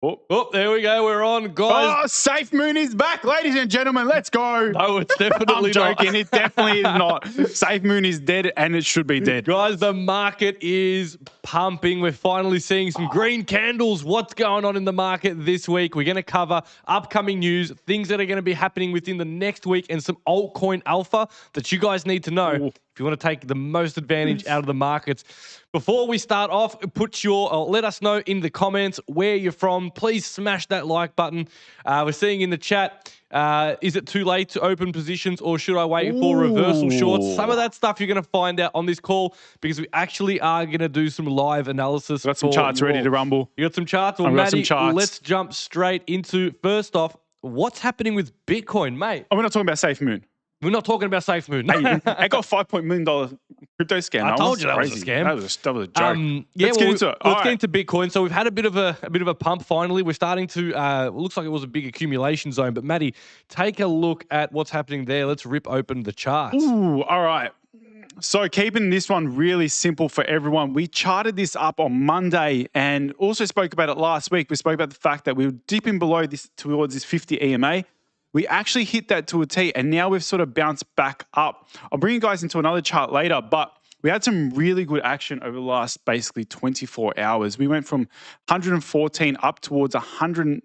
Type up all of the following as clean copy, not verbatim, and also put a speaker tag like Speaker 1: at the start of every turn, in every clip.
Speaker 1: Oh, there we go. We're on, guys.
Speaker 2: Oh, Safe Moon is back, ladies and gentlemen. Let's go.
Speaker 1: No, it's definitely
Speaker 2: I'm joking.
Speaker 1: not.
Speaker 2: It definitely is not. Safe Moon is dead, and it should be dead.
Speaker 1: Guys, the market is pumping. We're finally seeing some green candles. What's going on in the market this week? We're going to cover upcoming news, things that are going to be happening within the next week, and some altcoin alpha that you guys need to know if you want to take the most advantage out of the markets. Before we start off, let us know in the comments where you're from. Please smash that like button. We're seeing in the chat, is it too late to open positions or should I wait for reversal shorts? Some of that stuff you're going to find out on this call because we actually are going to do some live analysis.
Speaker 2: Got some charts ready to rumble.
Speaker 1: You got some charts? Well, Maddie, let's jump straight into, first off, what's happening with Bitcoin, mate?
Speaker 2: Oh, we're not talking about Safe Moon.
Speaker 1: We're not talking about Safe Moon.
Speaker 2: Hey, I got $5 million crypto scam.
Speaker 1: I told you that was a scam.
Speaker 2: That was a joke.
Speaker 1: Let's get into it. Let's get into Bitcoin. So we've had a bit of a pump finally. We're starting to looks like it was a big accumulation zone. But Maddie, take a look at what's happening there. Let's rip open the charts.
Speaker 2: Ooh, all right. So keeping this one really simple for everyone, we charted this up on Monday and also spoke about it last week. We spoke about the fact that we were dipping below this towards this 50 EMA. We actually hit that to a T, and now we've sort of bounced back up. I'll bring you guys into another chart later, but we had some really good action over the last basically 24 hours. We went from 114 up towards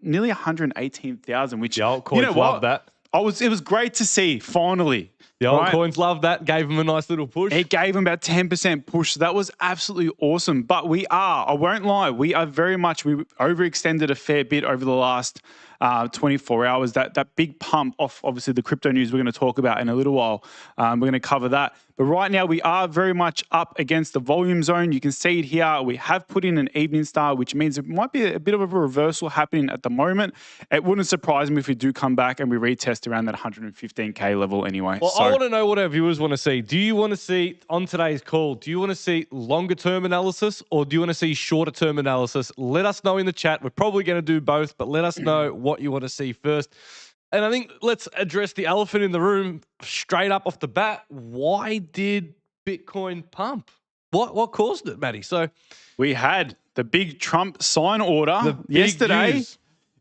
Speaker 2: nearly 118,000, which,
Speaker 1: the altcoins love that.
Speaker 2: It was great to see, finally.
Speaker 1: The altcoins love that. Gave them a nice little push.
Speaker 2: It gave them about 10% push. So that was absolutely awesome. But I won't lie, we overextended a fair bit over the last 24 hours. That big pump off, obviously, the crypto news we're going to talk about in a little while. We're going to cover that. But right now, we are very much up against the volume zone. You can see it here. We have put in an evening star, which means it might be a bit of a reversal happening at the moment. It wouldn't surprise me if we do come back and we retest around that 115K level anyway.
Speaker 1: Well, I want to know what our viewers want to see. Do you want to see, on today's call, do you want to see longer term analysis or do you want to see shorter term analysis? Let us know in the chat. We're probably going to do both, but let us know what you want to see first. And I think let's address the elephant in the room straight up off the bat. Why did Bitcoin pump? What caused it, Maddie? So
Speaker 2: we had the big Trump sign order yesterday.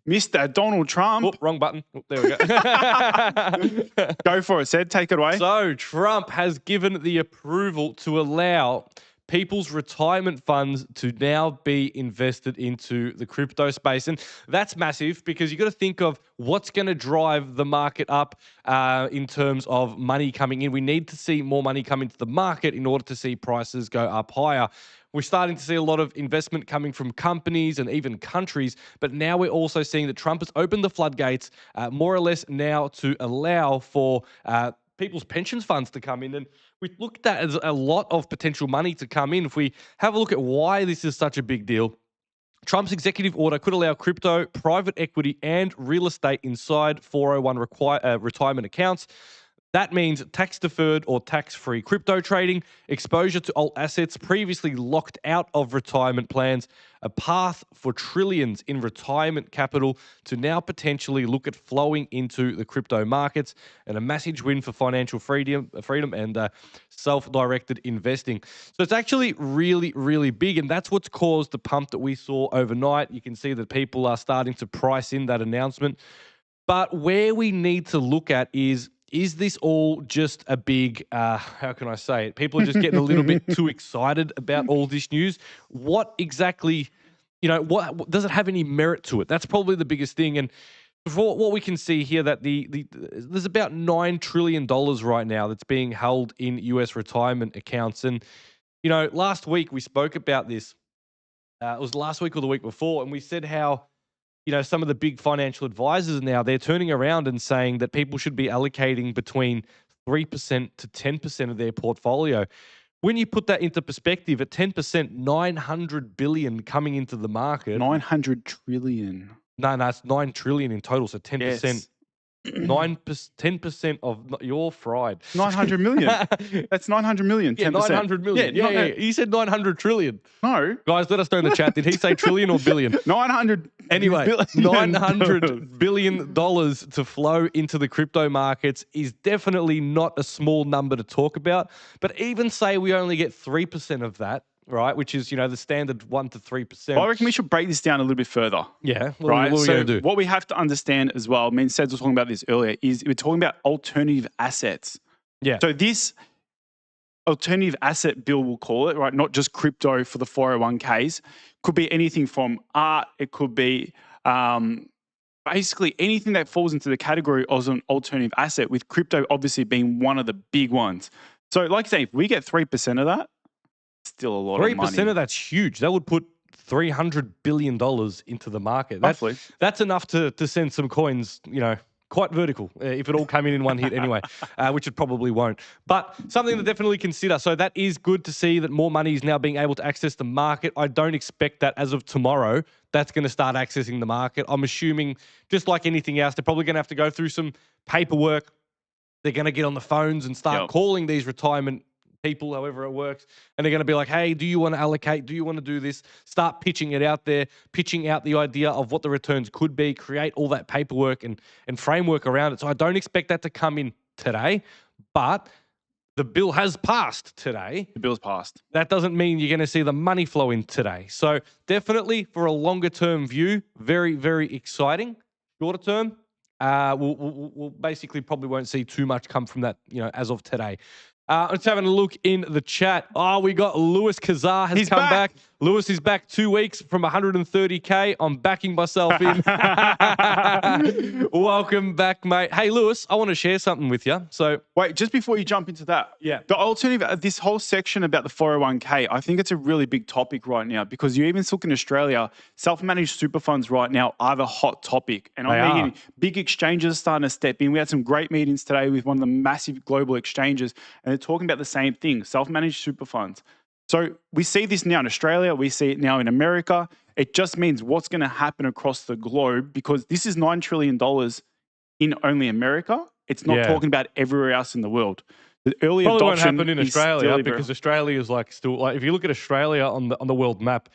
Speaker 2: Mr. Donald Trump.
Speaker 1: Oh, wrong button. Oh, there we go.
Speaker 2: Go for it, Ced. Take it away.
Speaker 1: So Trump has given the approval to allow people's retirement funds to now be invested into the crypto space. And that's massive because you've got to think of what's going to drive the market up in terms of money coming in. We need to see more money come into the market in order to see prices go up higher. We're starting to see a lot of investment coming from companies and even countries, but now we're also seeing that Trump has opened the floodgates more or less now to allow for people's pensions funds to come in. And we look at that as a lot of potential money to come in. If we have a look at why this is such a big deal, Trump's executive order could allow crypto, private equity, and real estate inside 401 retirement accounts. That means tax-deferred or tax-free crypto trading, exposure to alt assets previously locked out of retirement plans, a path for trillions in retirement capital to now potentially look at flowing into the crypto markets, and a massive win for financial freedom and self-directed investing. So it's actually really, really big, and that's what's caused the pump that we saw overnight. You can see that people are starting to price in that announcement. But where we need to look at is this all just a big, how can I say it? People are just getting a little bit too excited about all this news. What exactly, what does it have any merit to it? That's probably the biggest thing. And for what we can see here, that there's about $9 trillion right now that's being held in US retirement accounts. And, last week we spoke about this. It was last week or the week before, and we said how some of the big financial advisors now, they're turning around and saying that people should be allocating between 3% to 10% of their portfolio. When you put that into perspective, at 10%, 900 billion coming into the market. 900
Speaker 2: trillion.
Speaker 1: No, it's 9 trillion in total. So 10%.
Speaker 2: Yes.
Speaker 1: 10% of you're fried.
Speaker 2: 900 million. That's 900 million. 10%.
Speaker 1: Yeah, 900 million. Yeah. He said 900 trillion.
Speaker 2: No.
Speaker 1: Guys, let us know in the chat. Did he say trillion or billion?
Speaker 2: 900.
Speaker 1: Anyway, $900 billion to flow into the crypto markets is definitely not a small number to talk about. But even say we only get 3% of that, right? Which is, the standard 1 to 3%.
Speaker 2: I reckon we should break this down a little bit further.
Speaker 1: Yeah.
Speaker 2: Right.
Speaker 1: What are we
Speaker 2: So
Speaker 1: going to do?
Speaker 2: what we have to understand as well, me and Seds were talking about this earlier, is we're talking about alternative assets.
Speaker 1: Yeah.
Speaker 2: So this alternative asset bill, we'll call it, right? Not just crypto for the 401ks. Could be anything from art. It could be basically anything that falls into the category of an alternative asset, with crypto obviously being one of the big ones. So like I say, if we get 3% of that, still a lot of money.
Speaker 1: 3% of that's huge. That would put $300 billion into the market.
Speaker 2: Roughly.
Speaker 1: That's enough to send some coins, quite vertical, if it all came in one hit anyway, which it probably won't. But something to definitely consider. So that is good to see that more money is now being able to access the market. I don't expect that as of tomorrow, that's going to start accessing the market. I'm assuming, just like anything else, they're probably going to have to go through some paperwork. They're going to get on the phones and start calling these retirement people, however it works, and they're going to be like, hey, do you want to allocate? Do you want to do this? Start pitching it out there, pitching out the idea of what the returns could be, create all that paperwork and framework around it. So I don't expect that to come in today, but the bill has passed today.
Speaker 2: The bill's passed.
Speaker 1: That doesn't mean you're going to see the money flow in today. So definitely for a longer term view, very, very exciting. Shorter term, we'll basically probably won't see too much come from that, as of today. Let's having a look in the chat. Oh, we got Lewis Kazar has come back. Lewis is back 2 weeks from 130K. I'm backing myself in. Welcome back, mate. Hey, Lewis, I want to share something with you. So
Speaker 2: wait, just before you jump into that, the alternative, this whole section about the 401k, I think it's a really big topic right now, because you even look in Australia, self-managed super funds right now are the hot topic. And I'm thinking big exchanges are starting to step in. We had some great meetings today with one of the massive global exchanges, and they're talking about the same thing, self-managed super funds. So we see this now in Australia. We see it now in America. It just means what's going to happen across the globe, because this is $9 trillion in only America. It's not talking about everywhere else in the world. The early
Speaker 1: probably won't
Speaker 2: adoption
Speaker 1: happen in Australia, because Australia is still if you look at Australia on the world map,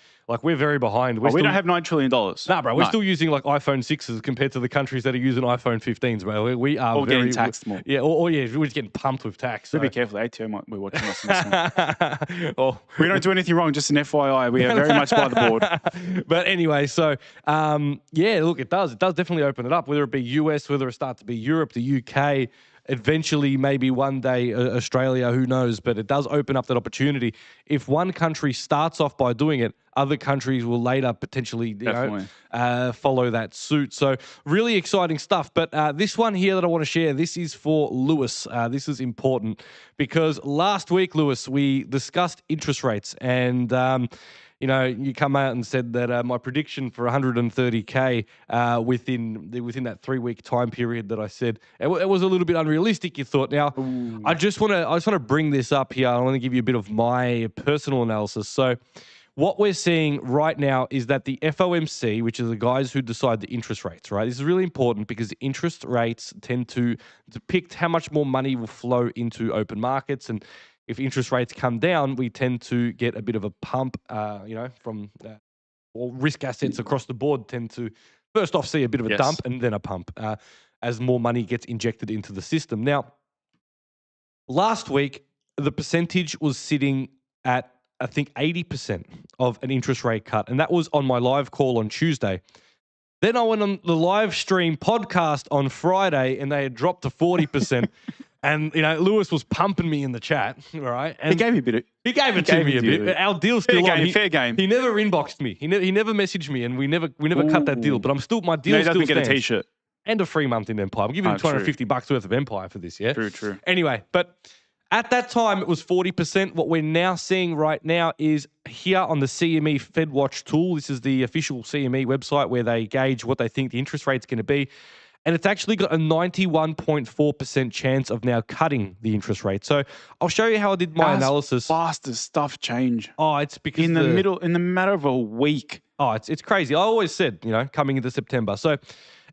Speaker 1: we're very behind.
Speaker 2: We don't have $9 trillion.
Speaker 1: Nah, bro, we're still using iPhone 6s compared to the countries that are using iPhone 15s, bro. We are
Speaker 2: all getting taxed more.
Speaker 1: Yeah, we're just getting pumped with tax.
Speaker 2: So be careful. ATO might be watching us. We don't do anything wrong, just an FYI. We are very much by the board.
Speaker 1: But anyway, so look, it does definitely open it up, whether it be US, whether it starts to be Europe, the UK. Eventually, maybe one day, Australia, who knows? But it does open up that opportunity. If one country starts off by doing it, other countries will later potentially follow that suit. So really exciting stuff. But this one here that I want to share, this is for Lewis. This is important because last week, Lewis, we discussed interest rates, and you come out and said that my prediction for 130K within that 3 week time period that I said it was a little bit unrealistic. You thought. Now, I just want to bring this up here. I want to give you a bit of my personal analysis. So, what we're seeing right now is that the FOMC, which is the guys who decide the interest rates, right? This is really important because the interest rates tend to depict how much more money will flow into open markets, and if interest rates come down, we tend to get a bit of a pump, from all risk assets across the board tend to first off see a bit of a dump and then a pump as more money gets injected into the system. Now, last week, the percentage was sitting at, I think, 80% of an interest rate cut, and that was on my live call on Tuesday. Then I went on the live stream podcast on Friday, and they had dropped to 40%. And, Lewis was pumping me in the chat, right? And
Speaker 2: he gave me a bit.
Speaker 1: He gave it to me a bit. Our deal's still on.
Speaker 2: Fair game.
Speaker 1: He never inboxed me. He never messaged me, and we never cut that deal. But my deal still stands.
Speaker 2: Get a t-shirt.
Speaker 1: And a free month in Empire. I'm giving him $250 worth of Empire for this, yeah?
Speaker 2: True.
Speaker 1: Anyway, but at that time, it was 40%. What we're now seeing right now is here on the CME FedWatch tool. This is the official CME website where they gauge what they think the interest rate's going to be. And it's actually got a 91.4% chance of now cutting the interest rate. So I'll show you how I did my analysis.
Speaker 2: Fast as stuff change.
Speaker 1: Oh, it's because
Speaker 2: in the matter of a week.
Speaker 1: Oh, it's crazy. I always said, coming into September. So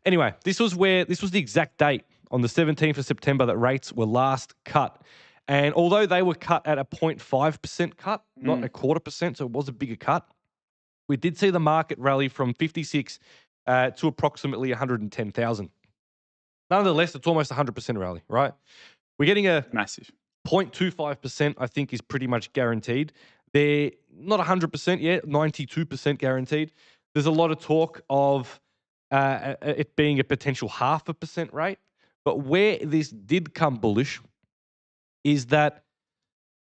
Speaker 1: anyway, this was the exact date on the 17th of September that rates were last cut. And although they were cut at a 0.5% cut, not a 0.25%, so it was a bigger cut, we did see the market rally from 56 to approximately 110,000. Nonetheless, it's almost 100% rally, right? We're getting a
Speaker 2: massive
Speaker 1: 0.25%, I think, is pretty much guaranteed. They're not 100% yet, 92% guaranteed. There's a lot of talk of it being a potential 0.5% rate. But where this did come bullish is that,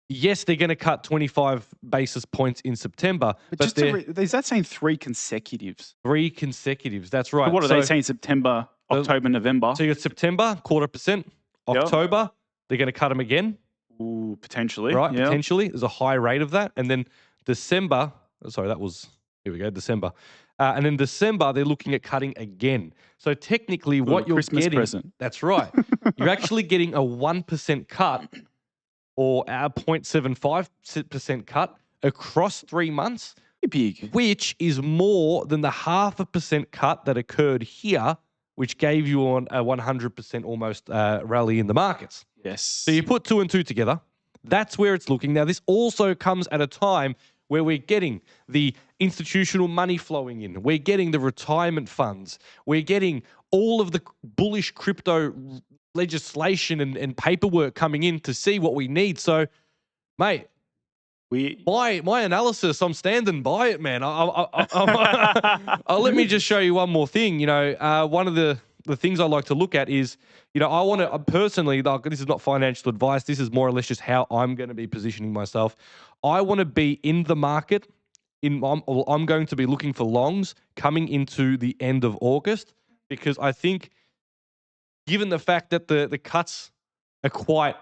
Speaker 1: yes, they're going to cut 25 basis points in September,
Speaker 2: But
Speaker 1: but
Speaker 2: just
Speaker 1: they're
Speaker 2: is that saying 3 consecutives?
Speaker 1: 3 consecutives. That's right.
Speaker 2: So what are they saying? September, October, November?
Speaker 1: So you got September, 0.25%.
Speaker 2: Yep.
Speaker 1: October, they're going to cut them again.
Speaker 2: Ooh, potentially.
Speaker 1: Right,
Speaker 2: yeah.
Speaker 1: potentially. There's a high rate of that. And then December, sorry, that was, here we go, December. And then December, they're looking at cutting again. So technically what you're
Speaker 2: Christmas
Speaker 1: getting,
Speaker 2: present.
Speaker 1: that's right. You're actually getting a 1% cut or a 0.75% cut across 3 months,
Speaker 2: Big.
Speaker 1: which is more than the 0.5% cut that occurred here, which gave you on a 100% almost rally in the markets.
Speaker 2: Yes.
Speaker 1: So you put 2 and 2 together. That's where it's looking. Now, this also comes at a time where we're getting the institutional money flowing in. We're getting the retirement funds. We're getting all of the bullish crypto legislation and paperwork coming in to see what we need. So, mate, my analysis, I'm standing by it, man. Let me just show you one more thing. You know, one of the things I like to look at is, you know, I want to personally, like, this is not financial advice. This is more or less just how I'm going to be positioning myself. I want to be in the market. I'm going to be looking for longs coming into the end of August, because I think, given the fact that the cuts are quite,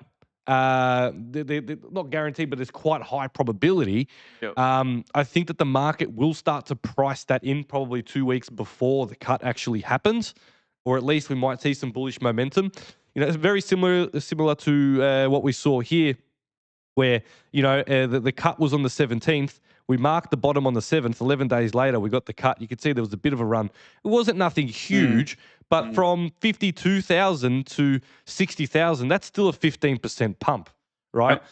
Speaker 1: they're not guaranteed, but there's quite high probability.
Speaker 2: Yep.
Speaker 1: I think that the market will start to price that in probably 2 weeks before the cut actually happens, or at least we might see some bullish momentum. You know, it's very similar to what we saw here, where, you know, the cut was on the 17th. We marked the bottom on the 7th. 11 days later, we got the cut. You could see there was a bit of a run. It wasn't nothing huge, but from 52,000 to 60,000, that's still a 15% pump, right?
Speaker 2: Yep.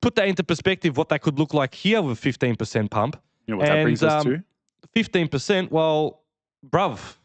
Speaker 1: Put that into perspective, what that could look like here with a 15% pump.
Speaker 2: You know what that brings us to?
Speaker 1: 15%, well, bruv,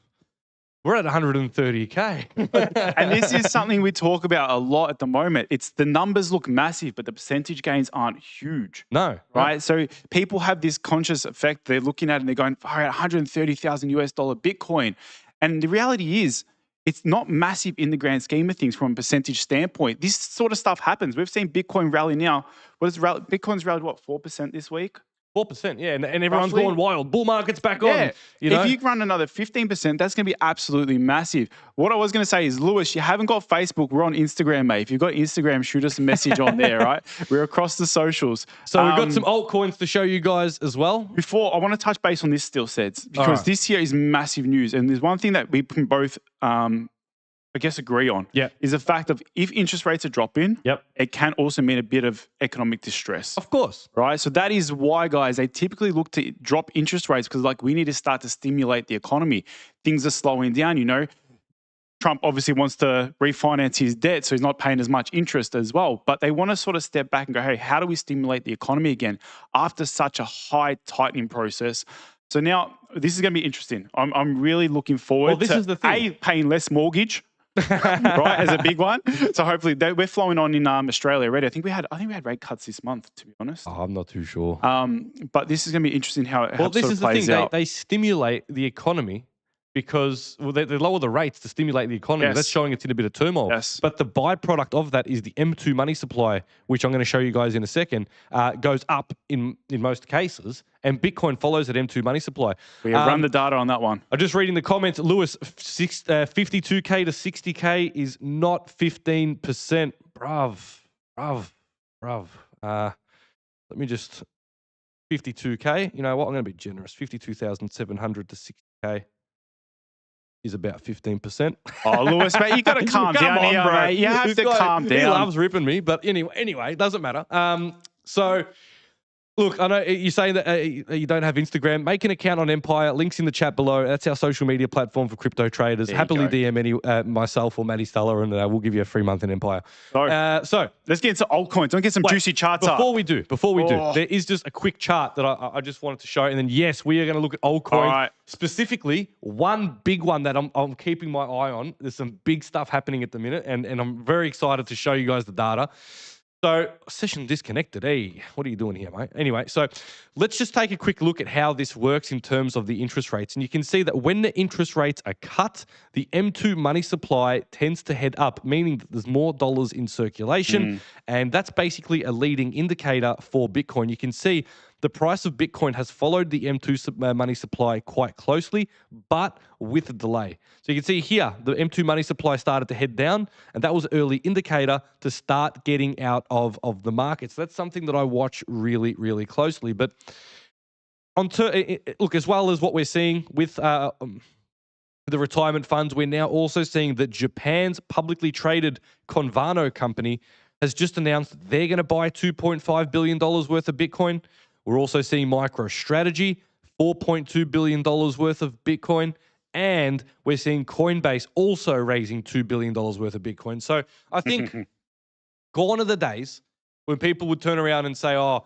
Speaker 1: we're at 130K.
Speaker 2: And this is something we talk about a lot at the moment. It's the numbers look massive, but the percentage gains aren't huge.
Speaker 1: No.
Speaker 2: Right? So people have this conscious effect. They're looking at it and they're going, all right, 130,000 US dollar Bitcoin. And the reality is, it's not massive in the grand scheme of things from a percentage standpoint. This sort of stuff happens. We've seen Bitcoin rally now. Bitcoin's rallied, what, 4% this week?
Speaker 1: 4%, yeah, and everyone's
Speaker 2: Roughly.
Speaker 1: going wild. Bull market's back on. You know?
Speaker 2: If you run another 15%, that's going to be absolutely massive. What I was going to say is, Lewis, you haven't got Facebook. We're on Instagram, mate. If you've got Instagram, shoot us a message on there, right? We're across the socials.
Speaker 1: So we've got some altcoins to show you guys as well.
Speaker 2: Before, I want to touch base on this still, Seds, because this here is massive news. And there's one thing that we can both, I guess, agree on, is the fact of, if interest rates are dropping, it can also mean a bit of economic distress.
Speaker 1: Of course.
Speaker 2: Right? So that is why, guys, they typically look to drop interest rates, because, like, we need to start to stimulate the economy. Things are slowing down, you know. Trump obviously wants to refinance his debt, so he's not paying as much interest as well. But they want to sort of step back and go, hey, how do we stimulate the economy again after such a high tightening process? So now this is going to be interesting. I'm really looking forward to, A, paying less mortgage, right, as a big one. So hopefully we're flowing on in Australia already. I think we had rate cuts this month, to be honest.
Speaker 1: Oh, I'm not too sure.
Speaker 2: But this is going to be interesting how it
Speaker 1: this
Speaker 2: sort
Speaker 1: is
Speaker 2: of plays
Speaker 1: the thing.
Speaker 2: out.
Speaker 1: They stimulate the economy because they lower the rates to stimulate the economy. That's showing it's in a bit of turmoil. But the byproduct of that is the M2 money supply, which I'm going to show you guys in a second, goes up in most cases, and Bitcoin follows that M2 money supply.
Speaker 2: We have run the data on that one.
Speaker 1: I'm just reading the comments. Lewis, 52K to 60K is not 15%. Bruv. Let me just, 52K. You know what? I'm going to be generous. 52,700 to 60K. Is about 15%.
Speaker 2: Oh, Lewis, mate, you got to calm down here, bro. Mate. You have to calm down.
Speaker 1: He loves ripping me, but anyway, it doesn't matter. So, look, I know you're saying that you don't have Instagram. Make an account on Empire. Links in the chat below. That's our social media platform for crypto traders. Happily DM myself or Matty Stella, and we'll give you a free month in Empire. So
Speaker 2: let's get into altcoins. Don't get some juicy charts
Speaker 1: before we do, there is just a quick chart that I just wanted to show. And then, yes, we are going to look at altcoins. Specifically, one big one that I'm keeping my eye on. There's some big stuff happening at the minute, and I'm very excited to show you guys the data. So, session disconnected. Hey, what are you doing here, mate? Anyway, so let's just take a quick look at how this works in terms of the interest rates. And you can see that when the interest rates are cut, the M2 money supply tends to head up, meaning that there's more dollars in circulation. And that's basically a leading indicator for Bitcoin. You can see the price of Bitcoin has followed the M2 money supply quite closely, but with a delay. So you can see here, the M2 money supply started to head down, and that was an early indicator to start getting out of the market. So that's something that I watch really, really closely. But look, as well as what we're seeing with the retirement funds, we're now also seeing that Japan's publicly traded Convano company has just announced that they're going to buy $2.5 billion worth of Bitcoin. We're also seeing MicroStrategy, $4.2 billion worth of Bitcoin. And we're seeing Coinbase also raising $2 billion worth of Bitcoin. So I think gone are the days when people would turn around and say, oh,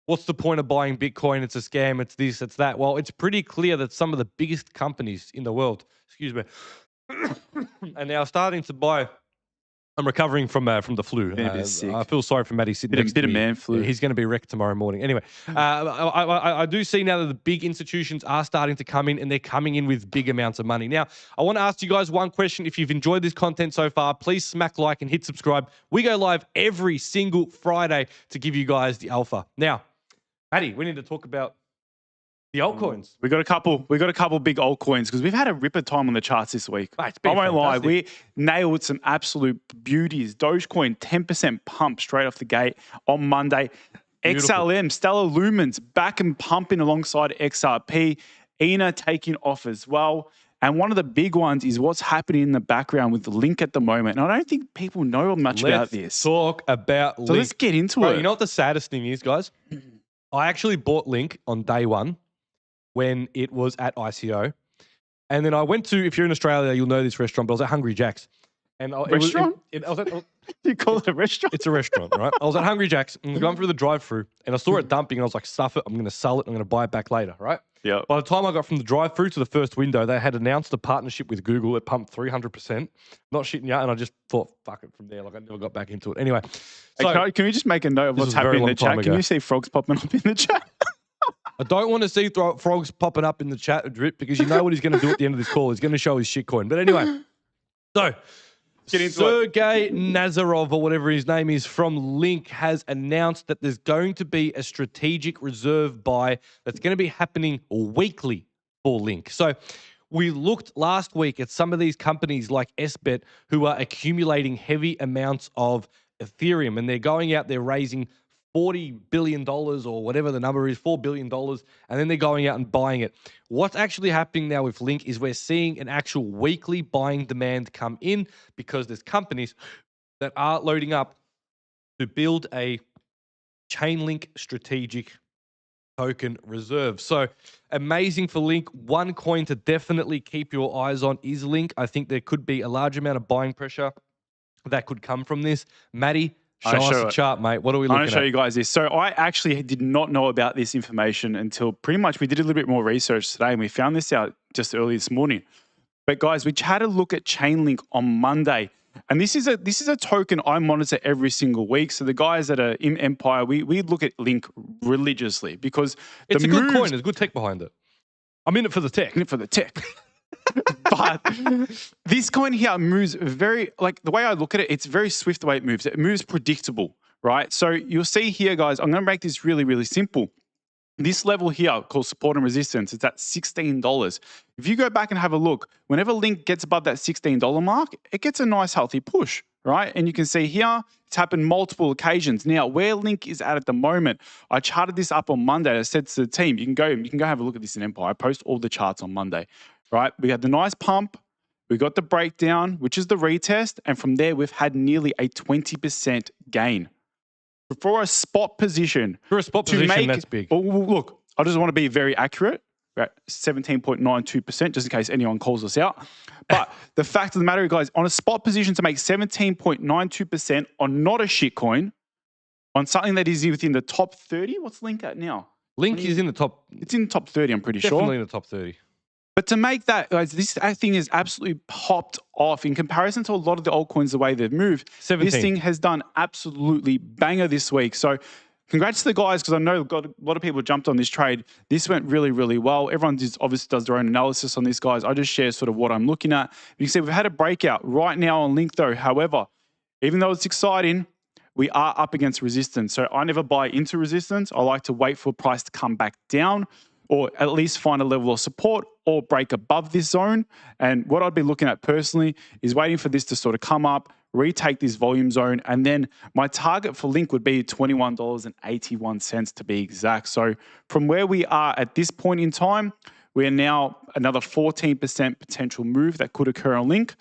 Speaker 1: what's the point of buying Bitcoin? It's a scam. It's this, it's that. Well, it's pretty clear that some of the biggest companies in the world, excuse me, are now starting to buy. I'm recovering from the flu. I feel sorry for Matty sitting next to me.
Speaker 2: Bit of man flu.
Speaker 1: Yeah, he's going to be wrecked tomorrow morning. Anyway, I do see now that the big institutions are starting to come in, and they're coming in with big amounts of money. Now, I want to ask you guys one question. If you've enjoyed this content so far, please smack like and hit subscribe. We go live every single Friday to give you guys the alpha. Now, Matty, we need to talk about the altcoins.
Speaker 2: We got a couple big altcoins because we've had a ripper time on the charts this week.
Speaker 1: Mate,
Speaker 2: I won't lie, we nailed some absolute beauties. Dogecoin 10% pump straight off the gate on Monday. Beautiful. XLM, Stella Lumens back and pumping alongside XRP. ENA taking off as well. And one of the big ones is what's happening in the background with Link at the moment. And I don't think people know much about this.
Speaker 1: Let's talk about Link.
Speaker 2: So let's get into it.
Speaker 1: You know what the saddest thing is, guys? I actually bought Link on day one when it was at ICO. And then I went to, if you're in Australia, you'll know this restaurant, but I was at Hungry Jack's. And
Speaker 2: restaurant? You call it a restaurant?
Speaker 1: It's a restaurant, right? I was at Hungry Jack's and I'm going through the drive-thru and I saw it dumping and I was like, stuff it, I'm going to sell it, I'm going to buy it back later, right?
Speaker 2: Yeah.
Speaker 1: By the time I got from the drive-thru to the first window, they had announced a partnership with Google. It pumped 300%. Not shitting you out. And I just thought, fuck it from there. Like I never got back into it. Anyway. So,
Speaker 2: hey, can we just make a note of what's happening in the chat? Can you see frogs popping up in the chat?
Speaker 1: I don't want to see frogs popping up in the chat, Drip, because you know what he's going to do at the end of this call. He's going to show his shitcoin. But anyway, so Sergey Nazarov, or whatever his name is, from Link has announced that there's going to be a strategic reserve buy that's going to be happening weekly for Link. So we looked last week at some of these companies like SBET who are accumulating heavy amounts of Ethereum, and they're going out there raising $40 billion or whatever the number is, $4 billion, and then they're going out and buying it. What's actually happening now with Link is we're seeing an actual weekly buying demand come in because there's companies that are loading up to build a Chainlink strategic token reserve. So amazing for Link. One coin to definitely keep your eyes on is Link. I think there could be a large amount of buying pressure that could come from this. Matty, show us the chart, mate. What are we looking at?
Speaker 2: I'm going to show you guys this. So I actually did not know about this information until pretty much we did a little bit more research today, and we found this out just early this morning. But guys, we had a look at Chainlink on Monday, and this is a token I monitor every single week. So the guys that are in Empire, we look at Link religiously because
Speaker 1: it's a good coin. There's good tech behind it. I'm in it for the tech.
Speaker 2: In it for the tech. But this coin here moves very, like the way I look at it, it's very swift the way it moves. It moves predictable, right? So you'll see here, guys, I'm going to make this really, really simple. This level here called support and resistance, it's at $16. If you go back and have a look, whenever Link gets above that $16 mark, it gets a nice healthy push, right? And you can see here, it's happened multiple occasions. Now, where Link is at the moment, I charted this up on Monday. I said to the team, you can go have a look at this in Empire. I post all the charts on Monday. Right, we had the nice pump, we got the breakdown, which is the retest, and from there we've had nearly a 20% gain. For a spot position,
Speaker 1: that's big.
Speaker 2: Oh, look, I just want to be very accurate, right? 17.92%, just in case anyone calls us out. But the fact of the matter, guys, on a spot position to make 17.92% on not a shitcoin, on something that is within the top 30, what's Link at now?
Speaker 1: Link is in the top.
Speaker 2: It's in the top 30, I'm pretty sure.
Speaker 1: Definitely in the top 30.
Speaker 2: But to make that, guys, this thing is absolutely popped off in comparison to a lot of the altcoins, the way they've moved.
Speaker 1: 17.
Speaker 2: This thing has done absolutely banger this week. So congrats to the guys, because I know a lot of people jumped on this trade. This went really, really well. Everyone obviously does their own analysis on this, guys. I just share sort of what I'm looking at. You can see we've had a breakout right now on Link, though. However, even though it's exciting, we are up against resistance. So I never buy into resistance. I like to wait for price to come back down, or at least find a level of support or break above this zone. And what I'd be looking at personally is waiting for this to sort of come up, retake this volume zone, and then my target for Link would be $21.81 to be exact. So from where we are at this point in time, we are now another 14% potential move that could occur on Link.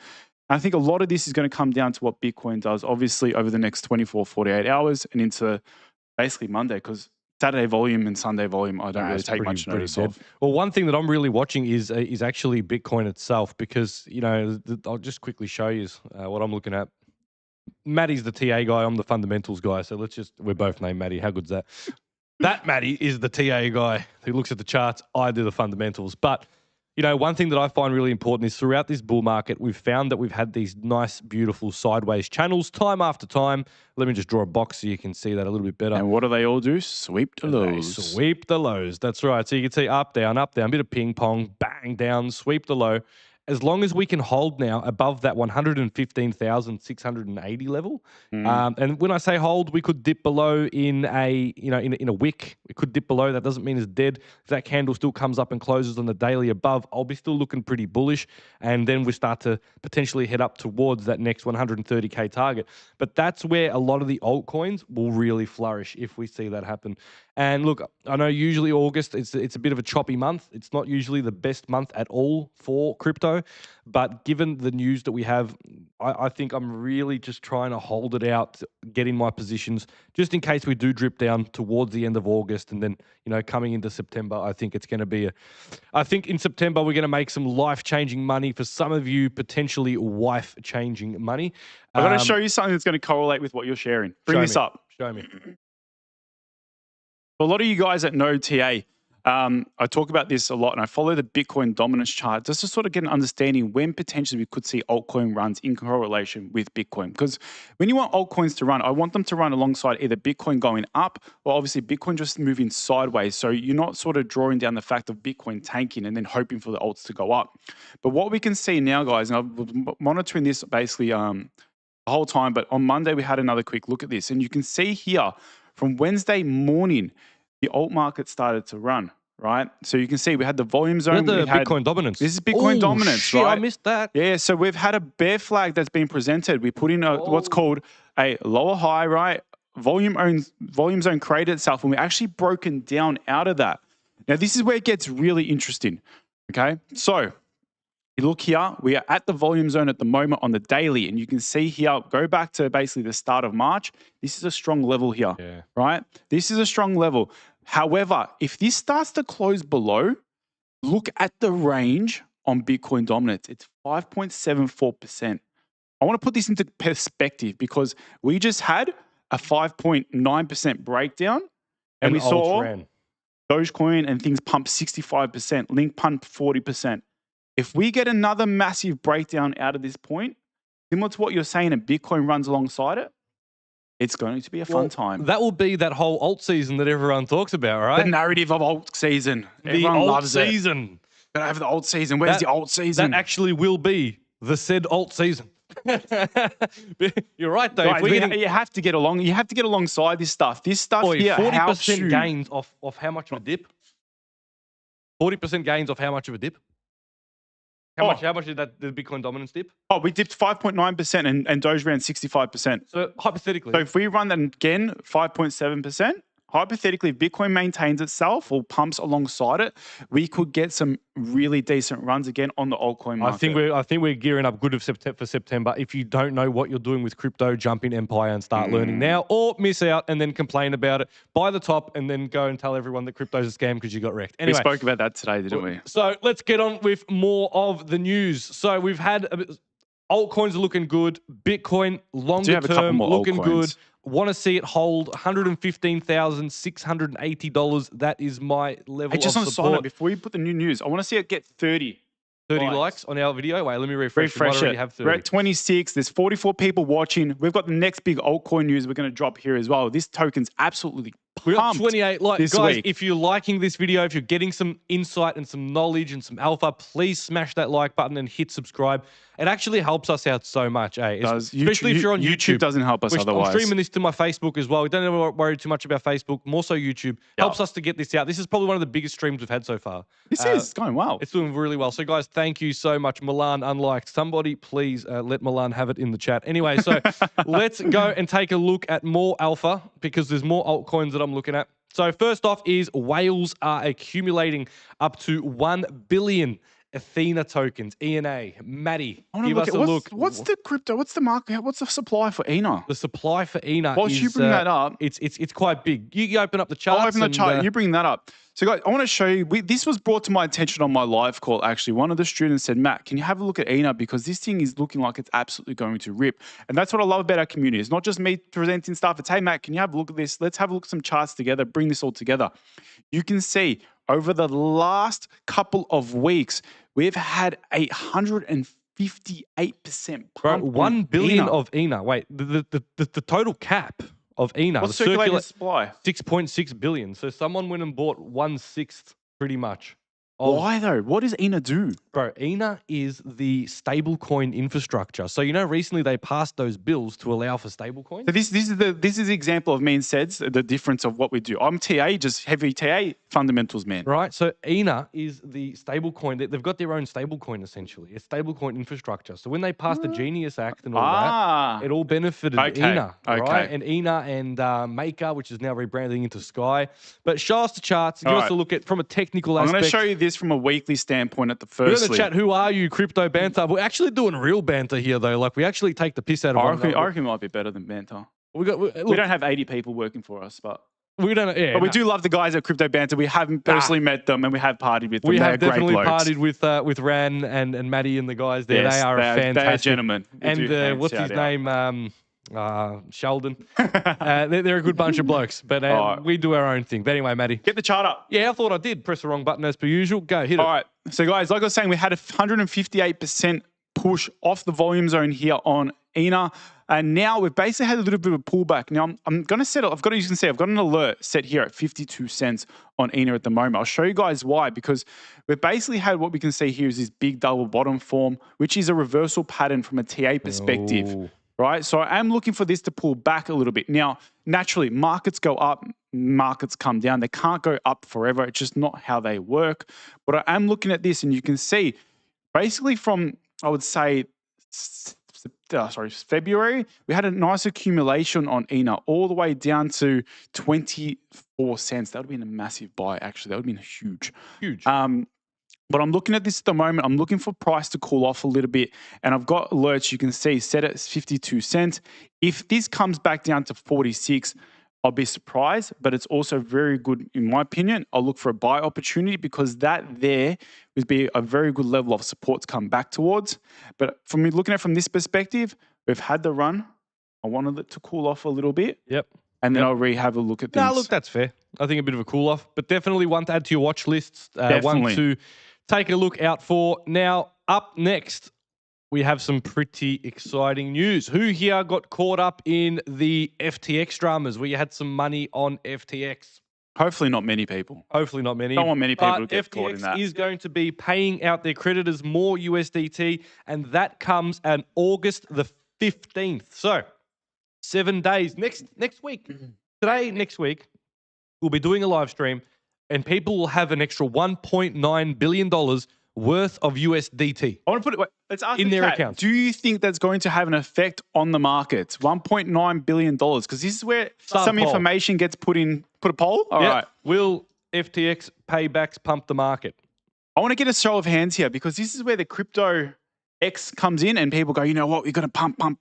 Speaker 2: I think a lot of this is going to come down to what Bitcoin does, obviously, over the next 24, 48 hours and into basically Monday, because Saturday volume and Sunday volume, I don't really take much notice of.
Speaker 1: Well, one thing that I'm really watching is actually Bitcoin itself, because, I'll just quickly show you what I'm looking at. Matty's the TA guy. I'm the fundamentals guy. So we're both named Matty. How good's that? That Matty is the TA guy who looks at the charts. I do the fundamentals. But, one thing that I find really important is throughout this bull market, we've found that we've had these nice, beautiful sideways channels time after time. Let me just draw a box so you can see that a little bit better.
Speaker 2: And what do they all do? Sweep the lows.
Speaker 1: Sweep the lows. That's right. So you can see up, down, bit of ping pong, bang, down, sweep the low. As long as we can hold now above that 115,680 level, and when I say hold, we could dip below in a in a wick. We could dip below. That doesn't mean it's dead. If that candle still comes up and closes on the daily above, I'll be still looking pretty bullish, and then we start to potentially head up towards that next 130K target. But that's where a lot of the altcoins will really flourish if we see that happen. And look, I know usually August, it's a bit of a choppy month. It's not usually the best month at all for crypto. But given the news that we have, I think I'm really just trying to hold it out, get in my positions, just in case we do drip down towards the end of August. And then, coming into September, I think it's going to be I think in September, we're going to make some life-changing money. For some of you, potentially wife-changing money.
Speaker 2: I'm going to show you something that's going to correlate with what you're sharing. Bring this up.
Speaker 1: Show me.
Speaker 2: A lot of you guys that know TA, I talk about this a lot, and I follow the Bitcoin dominance chart just to sort of get an understanding when potentially we could see altcoin runs in correlation with Bitcoin. Because when you want altcoins to run, I want them to run alongside either Bitcoin going up or obviously Bitcoin just moving sideways. So you're not sort of drawing down the fact of Bitcoin tanking and then hoping for the alts to go up. But what we can see now, guys, and I've been monitoring this basically the whole time, but on Monday we had another quick look at this, and you can see here from Wednesday morning, the alt market started to run, right? So you can see we had the volume zone.
Speaker 1: Bitcoin dominance.
Speaker 2: This is Bitcoin dominance,
Speaker 1: shit,
Speaker 2: right?
Speaker 1: I missed that.
Speaker 2: Yeah, so we've had a bear flag that's been presented. We put in what's called a lower high, right? Volume zone created itself, and we're actually broken down out of that. Now, this is where it gets really interesting, okay? So you look here, we are at the volume zone at the moment on the daily, and you can see here, go back to basically the start of March. This is a strong level here, right? This is a strong level. However, if this starts to close below, look at the range on Bitcoin dominance. It's 5.74%. I want to put this into perspective because we just had a 5.9% breakdown, and we saw Dogecoin and things pump 65%, Link pump 40%. If we get another massive breakdown out of this point, similar to what you're saying, and Bitcoin runs alongside it, it's going to be a fun time.
Speaker 1: That will be that whole alt season that everyone talks about, right?
Speaker 2: The narrative of alt season.
Speaker 1: Everyone loves it.
Speaker 2: Gonna have the alt season. Where's the alt season?
Speaker 1: That actually will be the said alt season. You're right, though.
Speaker 2: Right, you have to get along. You have to get alongside this stuff. This stuff here,
Speaker 1: 40% gains off how much of a dip? 40% gains off how much of a dip? How much did the Bitcoin dominance dip?
Speaker 2: Oh, we dipped 5.9% and Doge ran 65%.
Speaker 1: So hypothetically.
Speaker 2: So if we run that again, 5.7%, hypothetically, if Bitcoin maintains itself or pumps alongside it, we could get some really decent runs again on the altcoin market.
Speaker 1: I think we're gearing up good for September. If you don't know what you're doing with crypto, jump in Empire and start learning now, or miss out and then complain about it. Buy the top and then go and tell everyone that crypto's a scam because you got wrecked. Anyway,
Speaker 2: we spoke about that today, didn't we?
Speaker 1: So let's get on with more of the news. So we've had altcoins are looking good. Bitcoin longer term looking good. Want to see it hold $115,680. That is my level of support.
Speaker 2: Just on a side note, before you put the new news, I want to see it get 30.
Speaker 1: 30 likes on our video. Wait, let me refresh.
Speaker 2: Refresh
Speaker 1: We might already
Speaker 2: it.
Speaker 1: have 30.
Speaker 2: We're at 26. There's 44 people watching. We've got the next big altcoin news we're going to drop here as well. This token's absolutely
Speaker 1: We got
Speaker 2: pumped
Speaker 1: 28 likes.
Speaker 2: this
Speaker 1: Guys,
Speaker 2: week.
Speaker 1: if you're liking this video, if you're getting some insight and some knowledge and some alpha, please smash that like button and hit subscribe. It actually helps us out so much, eh? Especially if you're on YouTube.
Speaker 2: doesn't help us otherwise.
Speaker 1: I'm streaming this to my Facebook as well. We don't ever worry too much about Facebook, more so YouTube. Helps us to get this out. This is probably one of the biggest streams we've had so far.
Speaker 2: This is going well.
Speaker 1: It's doing really well. So, guys, thank you so much. Milan unliked. Somebody please let Milan have it in the chat. Anyway, so let's go and take a look at more alpha because there's more altcoins that I'm looking at. So first off is whales are accumulating up to 1 billion Athena tokens, ENA. Maddie, give us a look.
Speaker 2: What's the crypto? What's the market? What's the supply for ENA?
Speaker 1: The supply for ENA
Speaker 2: Whilst you bring that up.
Speaker 1: It's quite big. You open up the charts.
Speaker 2: I'll open the chart. You bring that up. So guys, I want to show you, this was brought to my attention on my live call actually. One of the students said, Matt, can you have a look at ENA because this thing is looking like it's absolutely going to rip. And that's what I love about our community. It's not just me presenting stuff. It's, hey, Matt, can you have a look at this? Let's have a look at some charts together, bring this all together. You can see over the last couple of weeks, we've had 158% pump.
Speaker 1: Bro, 1 billion
Speaker 2: ENA.
Speaker 1: of ENA. Wait, the total cap of ENA.
Speaker 2: What's circulating supply?
Speaker 1: 6.6 billion. So someone went and bought 1/6 pretty much.
Speaker 2: Why though? What does ENA do?
Speaker 1: Bro, ENA is the stablecoin infrastructure. So, you know, recently they passed those bills to allow for stablecoins.
Speaker 2: So this is the example of me and Ced's, the difference of what we do. I'm TA, just heavy TA fundamentals, man.
Speaker 1: Right. So ENA is the stablecoin. They've got their own stablecoin essentially. It's stablecoin infrastructure. So when they passed the Genius Act and all that, it all benefited ENA. Right? And ENA and Maker, which is now rebranding into Sky. But show us the charts. Give us a look at from a technical aspect.
Speaker 2: I'm going to show you this from a weekly standpoint at the
Speaker 1: We're
Speaker 2: first.
Speaker 1: in the chat, who are you, crypto banter? We're actually doing real banter here, though. Like, we actually take the piss out of
Speaker 2: I
Speaker 1: one another.
Speaker 2: reckon it might be better than banter.
Speaker 1: We
Speaker 2: don't have 80 people working for us, but
Speaker 1: we don't. Yeah,
Speaker 2: but we do love the guys at Crypto Banter. We haven't personally met them, and we have partied with them.
Speaker 1: We
Speaker 2: They're
Speaker 1: have definitely
Speaker 2: great blokes.
Speaker 1: partied with Ran and Maddie and the guys there.
Speaker 2: Yes,
Speaker 1: they are fantastic.
Speaker 2: They are gentlemen.
Speaker 1: And what's his name? Sheldon. They're a good bunch of blokes, but we do our own thing. But anyway, Maddie.
Speaker 2: Get the chart up.
Speaker 1: Yeah, I thought I did. Press the wrong button as per usual. Go, hit it.
Speaker 2: All right. So, guys, like I was saying, we had a 158% push off the volume zone here on ENA. And now we've basically had a little bit of a pullback. Now, I'm going to set up, you can see, I've got an alert set here at 52 cents on ENA at the moment. I'll show you guys why, because we've basically had what we can see here is this big double bottom form, which is a reversal pattern from a TA perspective. Right? So I am looking for this to pull back a little bit. Now, naturally, markets go up, markets come down. They can't go up forever. It's just not how they work. But I am looking at this, and you can see basically from, I would say, February, we had a nice accumulation on ENA all the way down to 24 cents. That would have been a massive buy, actually. That would have been huge.
Speaker 1: Huge.
Speaker 2: But I'm looking at this at the moment. I'm looking for price to cool off a little bit. And I've got alerts you can see set at 52 cents. If this comes back down to 46, I'll be surprised. But it's also very good, in my opinion. I'll look for a buy opportunity because that there would be a very good level of support to come back towards. But from me looking at it from this perspective, we've had the run. I wanted it to cool off a little bit.
Speaker 1: Yep.
Speaker 2: And then I'll have a look at things.
Speaker 1: No, look, that's fair. I think a bit of a cool off, but definitely one to add to your watch lists. One to take a look out for. Now, up next, we have some pretty exciting news. Who here got caught up in the FTX dramas where you had some money on FTX?
Speaker 2: Hopefully not many people.
Speaker 1: Hopefully not many.
Speaker 2: Don't want many people to get
Speaker 1: FTX
Speaker 2: caught in that.
Speaker 1: is going to be paying out their creditors more USDT, and that comes on August the 15th. So, 7 days. Next week. Today, next week, we'll be doing a live stream, and people will have an extra $1.9 billion worth of USDT.
Speaker 2: I want to put it, let's ask
Speaker 1: in
Speaker 2: the
Speaker 1: their
Speaker 2: chat,
Speaker 1: accounts.
Speaker 2: do you think that's going to have an effect on the markets? $1.9 billion, because this is where some information gets put a poll. All right.
Speaker 1: Will FTX paybacks pump the market?
Speaker 2: I want to get a show of hands here because this is where the crypto X comes in and people go, you know what, we're going to pump.
Speaker 1: Oh,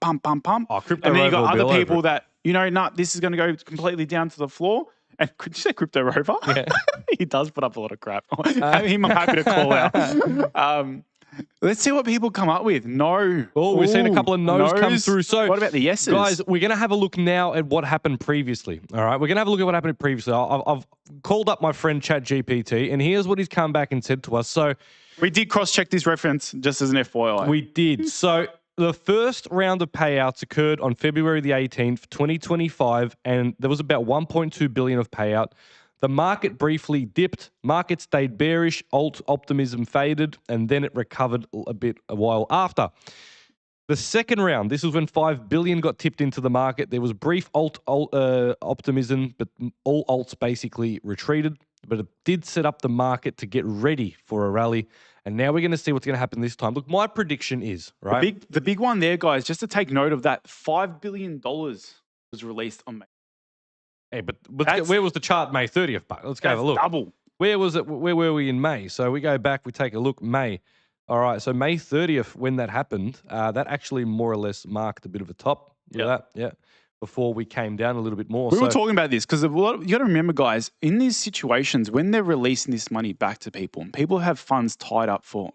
Speaker 1: crypto
Speaker 2: and then you got
Speaker 1: Rover
Speaker 2: other people that, you know, nah, this is going to go completely down to the floor. And could you say Crypto Rover?
Speaker 1: Yeah.
Speaker 2: He does put up a lot of crap. I'm happy to call out. Let's see what people come up with. No.
Speaker 1: Oh, we've seen a couple of no's come
Speaker 2: no's.
Speaker 1: through. So
Speaker 2: what about the yeses?
Speaker 1: Guys, we're going to have a look now at what happened previously. All right, we're going to have a look at what happened previously. I've called up my friend ChatGPT, and here's what he's come back and said to us. So
Speaker 2: we did cross-check this reference just as an FYI.
Speaker 1: we did. So the first round of payouts occurred on February the 18th, 2025, and there was about 1.2 billion of payout. The market briefly dipped. Market stayed bearish. Alt optimism faded, and then it recovered a while after. The second round, this was when 5 billion got tipped into the market. There was brief optimism, but all alts basically retreated. But it did set up the market to get ready for a rally. And now we're going to see what's going to happen this time. Look, my prediction is, right?
Speaker 2: The big one there, guys, just to take note of that, $5 billion was released on May.
Speaker 1: Hey, but where was the chart May 30th? Let's go have a look.
Speaker 2: Double.
Speaker 1: Where was it? Where were we in May? So we go back, we take a look. May. All right. So May 30th, when that happened, that actually more or less marked a bit of a top. Look at that. Yeah. Before we came down a little bit more.
Speaker 2: We were talking about this because you got to remember, guys, in these situations, when they're releasing this money back to people, and people have funds tied up for.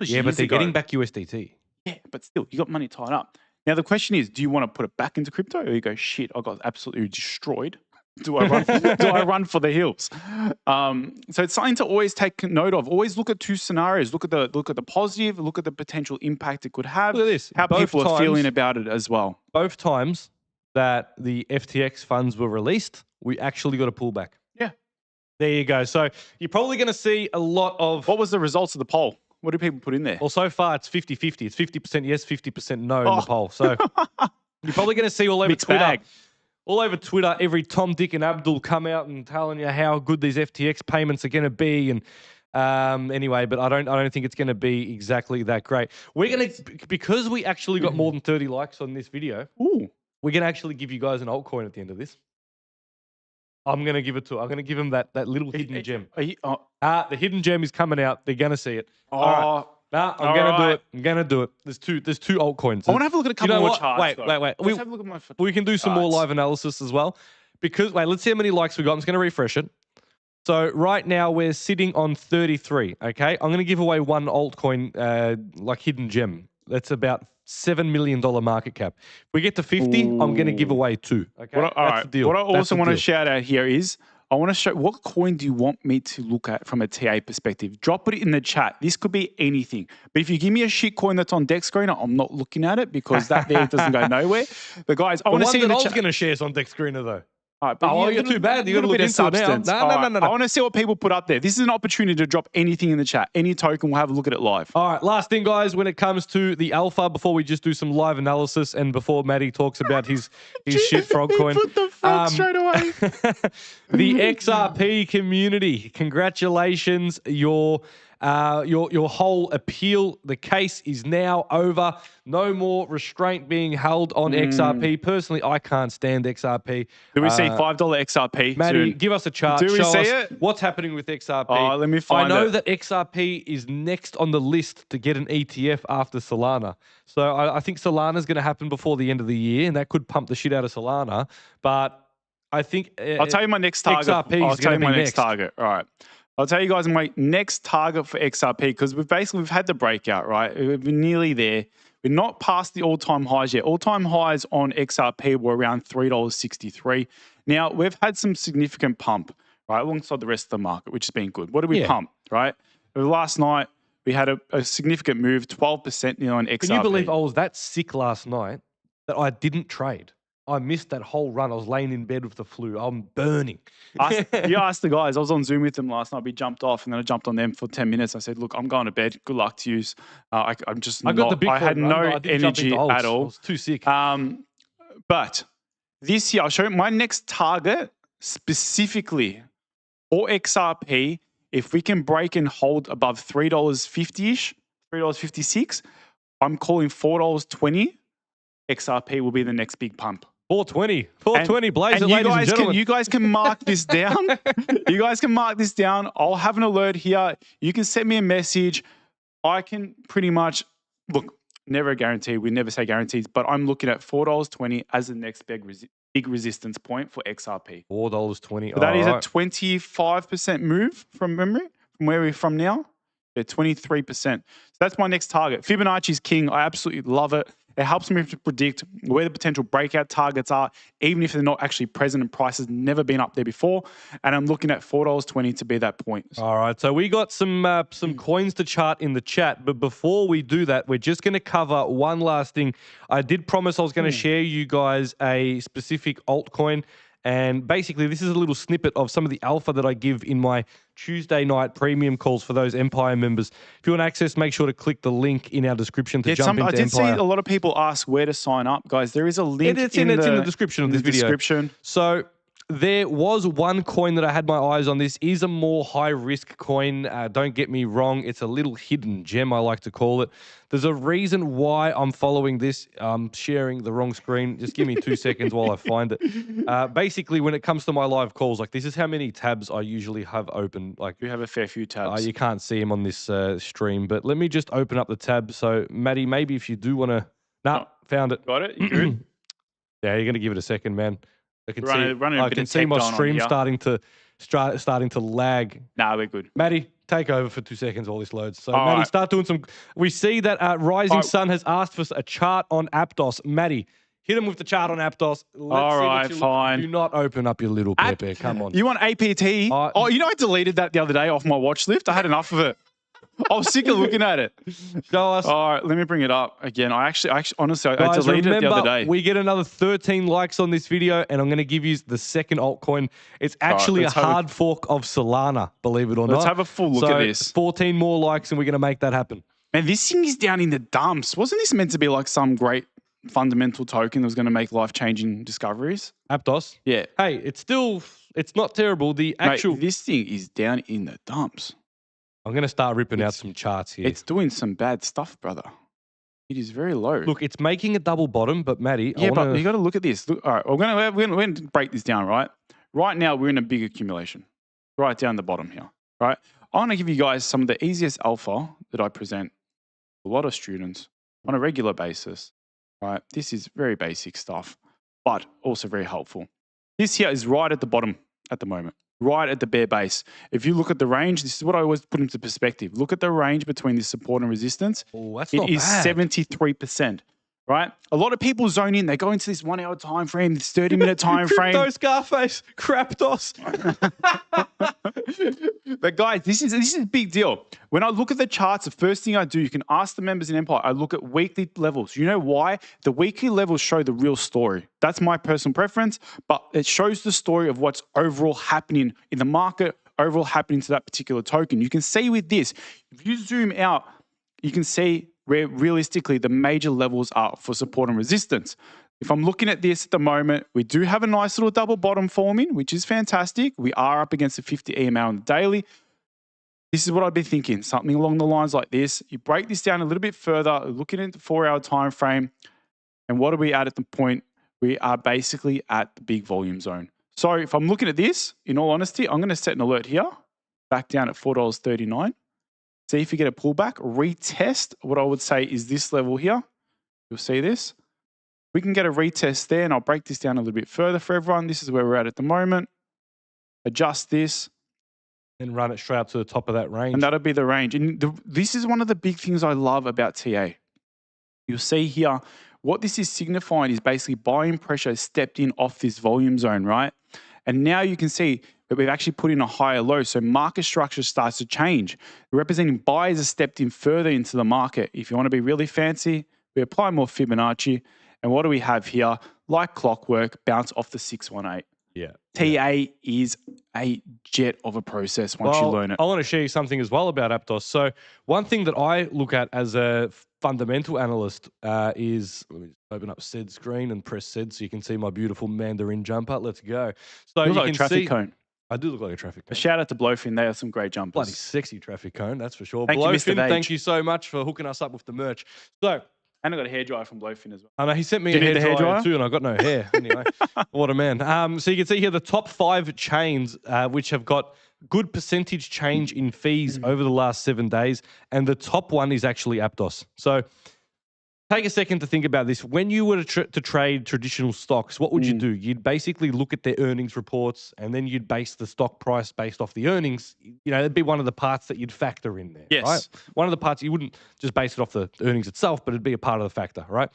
Speaker 1: Yeah, but they're getting back USDT.
Speaker 2: Yeah, but still, you got money tied up. Now, the question is, do you want to put it back into crypto, or you go, shit, I got absolutely destroyed? Do I run? Do I run for the hills? So it's something to always take note of. Always look at two scenarios. Look at the positive. Look at the potential impact it could have.
Speaker 1: Look at this.
Speaker 2: How people are feeling about it as well.
Speaker 1: Both times that the FTX funds were released, we actually got a pullback.
Speaker 2: Yeah.
Speaker 1: There you go. So you're probably going to see a lot of.
Speaker 2: What was the results of the poll? What do people put in there?
Speaker 1: Well, so far it's 50-50. It's 50% yes, 50% no in the poll. So you're probably going to see all over
Speaker 2: Mixed
Speaker 1: Twitter.
Speaker 2: bag.
Speaker 1: All over Twitter, every Tom, Dick, and Abdul come out and telling you how good these FTX payments are going to be. And anyway, but I don't think it's going to be exactly that great. We're going to, because we actually got more than 30 likes on this video.
Speaker 2: Ooh.
Speaker 1: We're going to actually give you guys an altcoin at the end of this. I'm going to give it to. I'm going to give them that little hidden gem. The hidden gem is coming out. They're going to see it. All right. Nah, I'm going to do it. I'm going to do it. There's two altcoins.
Speaker 2: I want to have a look at a couple more charts.
Speaker 1: Wait.
Speaker 2: Let's have a look at my
Speaker 1: we can do some more live analysis as well. Because, let's see how many likes we got. I'm just going to refresh it. So right now we're sitting on 33, okay? I'm going to give away one altcoin, like hidden gem. That's about $7 million market cap. If we get to 50, I'm going to give away two, okay? That's the deal.
Speaker 2: What I also want to shout out here is, I want to show what coin do you want me to look at from a TA perspective. Drop it in the chat. This could be anything. But if you give me a shit coin that's on Dex Screener, I'm not looking at it because that there doesn't go nowhere. But guys, I want to see in the chat.
Speaker 1: I was going to share is on Dex Screener though.
Speaker 2: All right, but
Speaker 1: you're too bad. You got to look into it now. No.
Speaker 2: I want to see what people put up there. This is an opportunity to drop anything in the chat. Any token, we'll have a look at it live.
Speaker 1: All right, last thing, guys, when it comes to the alpha, before we just do some live analysis and before Matty talks about his shit frog coin.
Speaker 2: Put the frog straight away.
Speaker 1: The XRP community, congratulations. Your whole appeal, the case is now over. No more restraint being held on XRP. Personally, I can't stand XRP.
Speaker 2: Do we see $5 XRP?
Speaker 1: Matty, give us a chart.
Speaker 2: Do we
Speaker 1: Show
Speaker 2: see
Speaker 1: us
Speaker 2: it?
Speaker 1: What's happening with XRP?
Speaker 2: Oh, let me find it.
Speaker 1: I know that XRP is next on the list to get an ETF after Solana. So I think Solana is going to happen before the end of the year, and that could pump the shit out of Solana. But I think
Speaker 2: I'll tell you my next target.
Speaker 1: XRP is going to be next.
Speaker 2: Target. All right. I'll tell you guys my next target for XRP because we've had the breakout, right? We're nearly there. We're not past the all-time highs yet. All-time highs on XRP were around $3.63. Now, we've had some significant pump, right, alongside the rest of the market, which has been good. What did we pump, right? Last night, we had a significant move, 12% on XRP.
Speaker 1: Can you believe I was that sick last night that I didn't trade? I missed that whole run. I was laying in bed with the flu. I'm burning.
Speaker 2: You asked the guys. I was on Zoom with them last night. We jumped off, and then I jumped on them for 10 minutes. I said, "Look, I'm going to bed. Good luck to you. I had no energy at all.
Speaker 1: I was too sick.
Speaker 2: But this year, I'll show you my next target specifically for XRP. If we can break and hold above $3.50-ish, $3.56, I'm calling $4.20. XRP will be the next big pump.
Speaker 1: 420, blaze it, ladies and gentlemen.
Speaker 2: You guys can mark this down. You guys can mark this down. I'll have an alert here. You can send me a message. I can pretty much, look, never a guarantee. We never say guarantees, but I'm looking at $4.20 as the next big resistance point for XRP.
Speaker 1: $4.20.
Speaker 2: So that is a 25% move from memory, from where we're from now. They're 23%. So that's my next target. Fibonacci's king. I absolutely love it. It helps me to predict where the potential breakout targets are, even if they're not actually present and price has never been up there before. And I'm looking at $4.20 to be that point.
Speaker 1: All right, so we got some coins to chart in the chat, but before we do that, we're just going to cover one last thing. I did promise I was going to share you guys a specific altcoin, and basically this is a little snippet of some of the alpha that I give in my Tuesday night premium calls for those Empire members. If you want access, make sure to click the link in our description to jump into
Speaker 2: I did
Speaker 1: Empire.
Speaker 2: see a lot of people ask where to sign up, guys. There is a link.
Speaker 1: It's in the description of this video. So there was one coin that I had my eyes on. This is a more high-risk coin. Don't get me wrong. It's a little hidden gem, I like to call it. There's a reason why I'm following this. I'm sharing the wrong screen. Just give me 2 seconds while I find it. Basically, when it comes to my live calls, like this is how many tabs I usually have open. Like
Speaker 2: you have a fair few tabs.
Speaker 1: You can't see them on this stream, but let me just open up the tab. So, Maddie, maybe if you do want to... Nah, found it.
Speaker 2: Got it? You good?
Speaker 1: Yeah, you're going to give it a second, man. I can
Speaker 2: I can
Speaker 1: see my stream starting to lag.
Speaker 2: Nah, we're good.
Speaker 1: Maddie, take over for 2 seconds while this loads. So, Maddie, start doing some... We see that Rising Sun has asked for a chart on Aptos. Maddie, hit him with the chart on Aptos.
Speaker 2: All right, fine.
Speaker 1: Do not open up your little Pepe. Come on.
Speaker 2: You want APT? You know I deleted that the other day off my watch list? I had enough of it. I was sick of looking at it.
Speaker 1: Show us.
Speaker 2: All right, let me bring it up again. I honestly,
Speaker 1: Guys,
Speaker 2: I deleted it the other day.
Speaker 1: We get another 13 likes on this video, and I'm going to give you the second altcoin. It's actually a hard fork of Solana, believe it or not.
Speaker 2: Let's have a full look at this.
Speaker 1: 14 more likes, and we're going to make that happen.
Speaker 2: Man, this thing is down in the dumps. Wasn't this meant to be like some great fundamental token that was going to make life-changing discoveries?
Speaker 1: Aptos?
Speaker 2: Yeah.
Speaker 1: Hey, it's not terrible. The actual...
Speaker 2: Mate, this thing is down in the dumps.
Speaker 1: I'm going to start ripping out some charts here.
Speaker 2: It's doing some bad stuff, brother. It is very low.
Speaker 1: Look, it's making a double bottom, but Maddie,
Speaker 2: but you got to look at this. Look, all right, we're going to break this down, right? Right now, we're in a big accumulation, right down the bottom here, right? I want to give you guys some of the easiest alpha that I present to a lot of students on a regular basis, right? This is very basic stuff, but also very helpful. This here is right at the bottom at the moment. Right at the bare base. If you look at the range, this is what I always put into perspective. Look at the range between this support and resistance.
Speaker 1: Oh, that's not bad.
Speaker 2: It is 73%, right? A lot of people zone in. They go into this 1 hour time frame, this 30-minute time frame.
Speaker 1: Crypto Scarface, Craptos.
Speaker 2: But guys, this is a big deal. When I look at the charts, the first thing I do, you can ask the members in Empire, I look at weekly levels. You know why? The weekly levels show the real story. That's my personal preference, but it shows the story of what's overall happening in the market, overall happening to that particular token. You can see with this, if you zoom out, you can see where realistically the major levels are for support and resistance. If I'm looking at this at the moment, we do have a nice little double bottom forming, which is fantastic. We are up against the 50 EMA on the daily. This is what I'd be thinking, something along the lines like this. You break this down a little bit further, looking at the 4 hour time frame, and what are we at the point? We are basically at the big volume zone. So if I'm looking at this, in all honesty, I'm going to set an alert here, back down at $4.39. See if you get a pullback, retest. What I would say is this level here. You'll see this. We can get a retest there, and I'll break this down a little bit further for everyone. This is where we're at the moment. Adjust this.
Speaker 1: And run it straight up to the top of that range.
Speaker 2: And that'll be the range. And this is one of the big things I love about TA. You'll see here, what this is signifying is basically buying pressure stepped in off this volume zone, right? And now you can see that we've actually put in a higher low. So market structure starts to change. Representing buyers have stepped in further into the market. If you want to be really fancy, we apply more Fibonacci. And what do we have here? Like clockwork, bounce off the 618.
Speaker 1: Yeah.
Speaker 2: TA is a jet of a process once you learn it.
Speaker 1: I want to share you something as well about Aptos. So one thing that I look at as a fundamental analyst is, let me just open up Ced screen and press Ced so you can see my beautiful Mandarin jumper. Let's go. So you
Speaker 2: like
Speaker 1: can
Speaker 2: a traffic
Speaker 1: see,
Speaker 2: cone.
Speaker 1: I do look like a traffic cone.
Speaker 2: A shout out to Blowfin. They are some great jumpers.
Speaker 1: Bloody sexy traffic cone, that's for sure.
Speaker 2: Thank you, Mr.
Speaker 1: Blowfin,
Speaker 2: Vage.
Speaker 1: thank you so much for hooking us up with the merch. So,
Speaker 2: and I got a hairdryer from Blowfin as well.
Speaker 1: I know he sent me a hairdryer too, and I got no hair. Anyway, what a man. So you can see here the top 5 chains which have got good percentage change in fees over the last 7 days, and the top one is actually Aptos. So Take a second to think about this. When you were to trade traditional stocks, what would you do? You'd basically look at their earnings reports, and then you'd base the stock price based off the earnings. You know, it'd be one of the parts that you'd factor in there,
Speaker 2: Yes.
Speaker 1: right? One of the parts you wouldn't just base it off the earnings itself, but it'd be a part of the factor, right?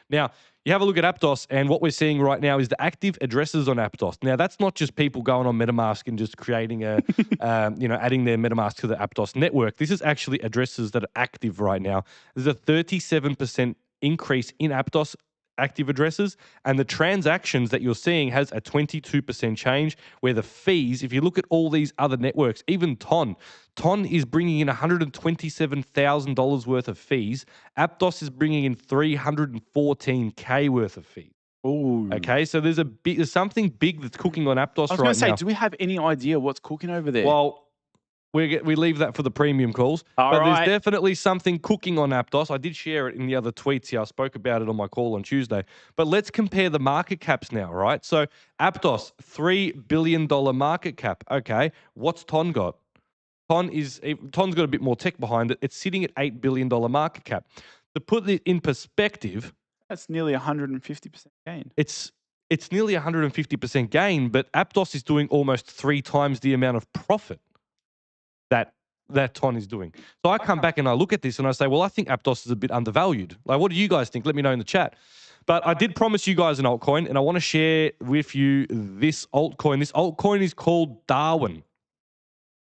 Speaker 1: Now, you have a look at Aptos, and what we're seeing right now is the active addresses on Aptos. Now, that's not just people going on MetaMask and just creating a, adding their MetaMask to the Aptos network. This is actually addresses that are active right now. There's a 37% increase in Aptos active addresses, and the transactions that you're seeing has a 22% change, where the fees, if you look at all these other networks, even Ton is bringing in $127,000 worth of fees. Aptos is bringing in $314K worth of fees.
Speaker 2: Ooh.
Speaker 1: Okay, so there's something big that's cooking on Aptos right now.
Speaker 2: I was going to say, do we have any idea what's cooking over there?
Speaker 1: Well, we leave that for the premium calls. But there's definitely something cooking on Aptos. I did share it in the other tweets here. I spoke about it on my call on Tuesday. But let's compare the market caps now, right? So Aptos, $3 billion market cap. Okay, what's Ton got? Ton's got a bit more tech behind it. It's sitting at $8 billion market cap. To put it in perspective,
Speaker 2: that's nearly 150% gain.
Speaker 1: It's nearly 150% gain, but Aptos is doing almost 3 times the amount of profit that Ton is doing. So I come back and I look at this and I say, well, I think Aptos is a bit undervalued. Like, what do you guys think? Let me know in the chat. But I did promise you guys an altcoin, and I want to share with you this altcoin. This altcoin is called Darwin.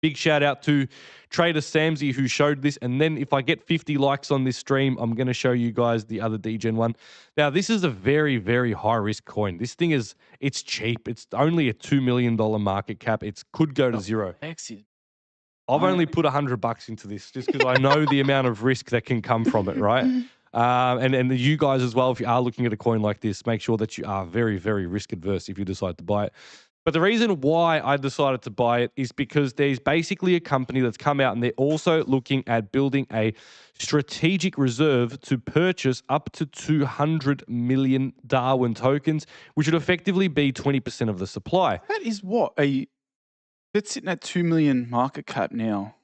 Speaker 1: Big shout out to Trader Samsey who showed this. And then if I get 50 likes on this stream, I'm going to show you guys the other DGen one. Now, this is a very, very high risk coin. This thing it's cheap. It's only a $2 million market cap. It could go to zero. I've only put $100 into this just because I know the amount of risk that can come from it, right? And you guys as well, if you are looking at a coin like this, make sure that you are very, very risk adverse if you decide to buy it. But the reason why I decided to buy it is because there's basically a company that's come out and they're also looking at building a strategic reserve to purchase up to 200 million Darwin tokens, which would effectively be 20% of the supply.
Speaker 2: That is what? It's sitting at 2 million market cap now.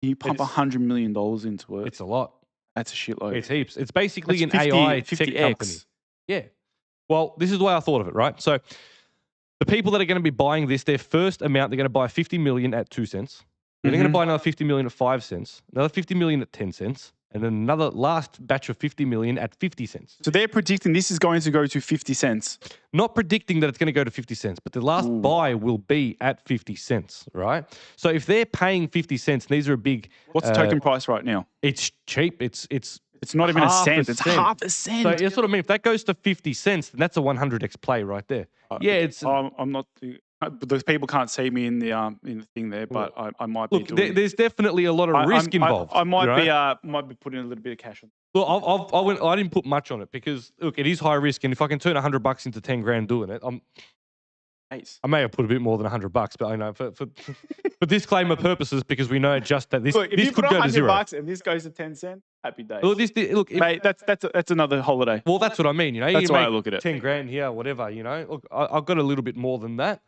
Speaker 2: You pump $100 million into it.
Speaker 1: It's a lot.
Speaker 2: That's a shitload.
Speaker 1: It's heaps. It's basically an AI tech company. Yeah. Well, this is the way I thought of it, right? So the people that are going to be buying this, their first amount, they're going to buy 50 million at 2 cents. Then they're going to buy another 50 million at 5 cents, another 50 million at 10 cents, and then another last batch of 50 million at 50 cents.
Speaker 2: So they're predicting this is going to go to 50 cents.
Speaker 1: Not predicting that it's going to go to 50 cents, but the last buy will be at 50 cents, right? So if they're paying 50 cents, and these are a big...
Speaker 2: What's the token price right now?
Speaker 1: It's cheap. It's
Speaker 2: not even a cent. It's half a cent.
Speaker 1: So that's what I mean. If that goes to 50 cents, then that's a 100x play right there.
Speaker 2: I'm not... Those people can't see me in the thing there, but I might be.
Speaker 1: Look, there's definitely a lot of risk involved.
Speaker 2: I might be putting a little bit of cash on.
Speaker 1: Look, I didn't put much on it because look, it is high risk, and if I can turn $100 into 10 grand doing it, I may have put a bit more than $100, but I know for disclaimer purposes, because we know just that this could go to zero.
Speaker 2: $100 and this goes to 10 cents. Happy days.
Speaker 1: Look,
Speaker 2: mate, that's another holiday.
Speaker 1: Well, that's what I mean. You know,
Speaker 2: that's why I look at it.
Speaker 1: 10 grand here, whatever. You know, look, I've got a little bit more than that.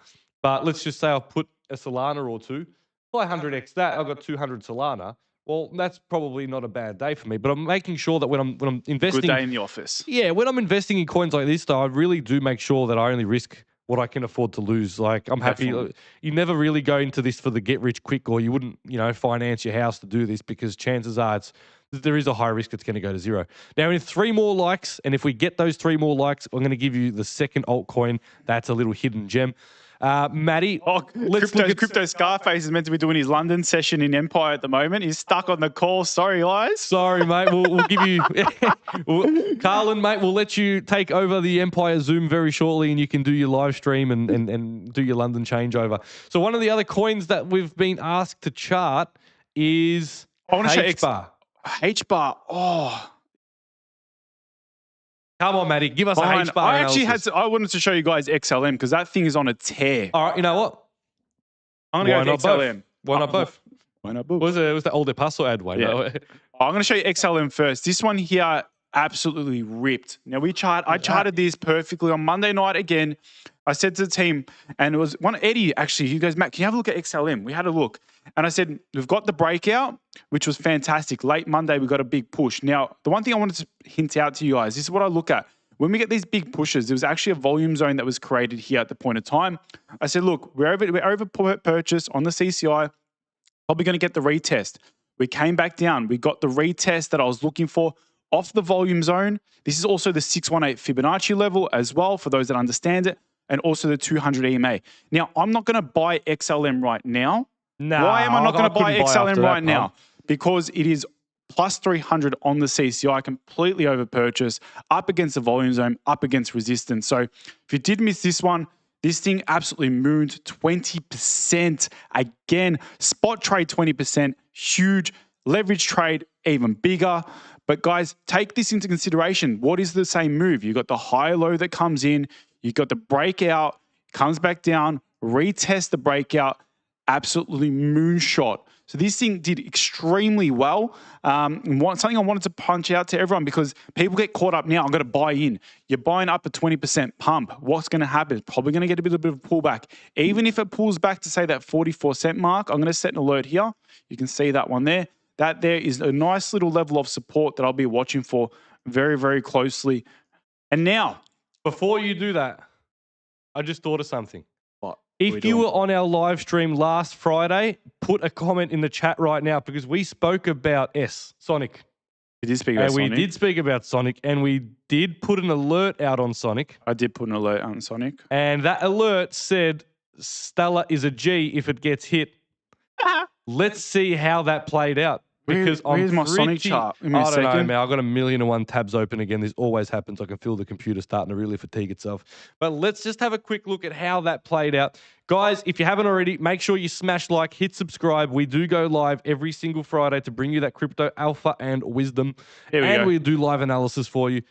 Speaker 1: But let's just say I've put a Solana or two. If I 100x that, I've got 200 Solana. Well, that's probably not a bad day for me. But I'm making sure that when I'm investing...
Speaker 2: Good day in the office.
Speaker 1: Yeah, when I'm investing in coins like this, though, I really do make sure that I only risk what I can afford to lose. Like, I'm happy. You never really go into this for the get rich quick, or you wouldn't, finance your house to do this, because chances are there is a high risk it's going to go to zero. Now, in 3 more likes, and if we get those 3 more likes, I'm going to give you the second altcoin. That's a little hidden gem. Matty,
Speaker 2: Crypto Scarface is meant to be doing his London session in Empire at the moment. He's stuck on the call. Sorry, guys.
Speaker 1: Sorry, mate. We'll give you... Carlin, mate, we'll let you take over the Empire Zoom very shortly, and you can do your live stream and do your London changeover. So one of the other coins that we've been asked to chart is HBAR.
Speaker 2: HBAR. Oh...
Speaker 1: Come on, Matty, give us a HBAR.
Speaker 2: I wanted to show you guys XLM because that thing is on a tear.
Speaker 1: All right, you know what?
Speaker 2: I'm going to go XLM.
Speaker 1: Why not both?
Speaker 2: Why not both?
Speaker 1: Was that Old Paso ad?
Speaker 2: Yeah. I'm going to show you XLM first. This one here, absolutely ripped. Now I charted this perfectly on Monday night again. I said to the team, and it was one Eddie actually. He goes, Matt, can you have a look at XLM? We had a look, and I said we've got the breakout, which was fantastic. Late Monday, we got a big push. Now, the one thing I wanted to hint out to you guys, this is what I look at. When we get these big pushes, there was actually a volume zone that was created here at the point of time. I said, look, we're over purchase on the CCI, probably going to get the retest. We came back down. We got the retest that I was looking for off the volume zone. This is also the 618 Fibonacci level as well, for those that understand it, and also the 200 EMA. Now, I'm not going to buy XLM right now.
Speaker 1: Nah,
Speaker 2: why am I not going to buy XLM right now?
Speaker 1: Pump.
Speaker 2: Because it is plus 300 on the CCI, completely over purchase, up against the volume zone, up against resistance. So if you did miss this one, this thing absolutely mooned 20% again. Spot trade 20%, huge. Leverage trade even bigger. But guys, take this into consideration. What is the same move? You got the high low that comes in. You got the breakout, comes back down, retest the breakout, absolutely moonshot. So this thing did extremely well. Something I wanted to punch out to everyone, because people get caught up now. I'm going to buy in. You're buying up a 20% pump. What's going to happen? It's probably going to get a bit of a pullback. Even if it pulls back to say that 44-cent mark, I'm going to set an alert here. You can see that one there. That there is a nice little level of support that I'll be watching for very, very closely. And now,
Speaker 1: before you do that, I just thought of something.
Speaker 2: what?
Speaker 1: If you were on our live stream last Friday, put a comment in the chat right now, because we spoke about Sonic.
Speaker 2: We did speak about Sonic.
Speaker 1: We did speak about Sonic, and we did put an alert out on Sonic.
Speaker 2: I did put an alert on Sonic.
Speaker 1: And that alert said Stella is a G if it gets hit. Let's see how that played out. Because
Speaker 2: where's my Sonic chart?
Speaker 1: I don't know, man. I've got 1,000,001 tabs open again. This always happens. I can feel the computer starting to really fatigue itself. But let's just have a quick look at how that played out. Guys, if you haven't already, make sure you smash like, hit subscribe. We do go live every single Friday to bring you that crypto alpha and wisdom. We do live analysis for you.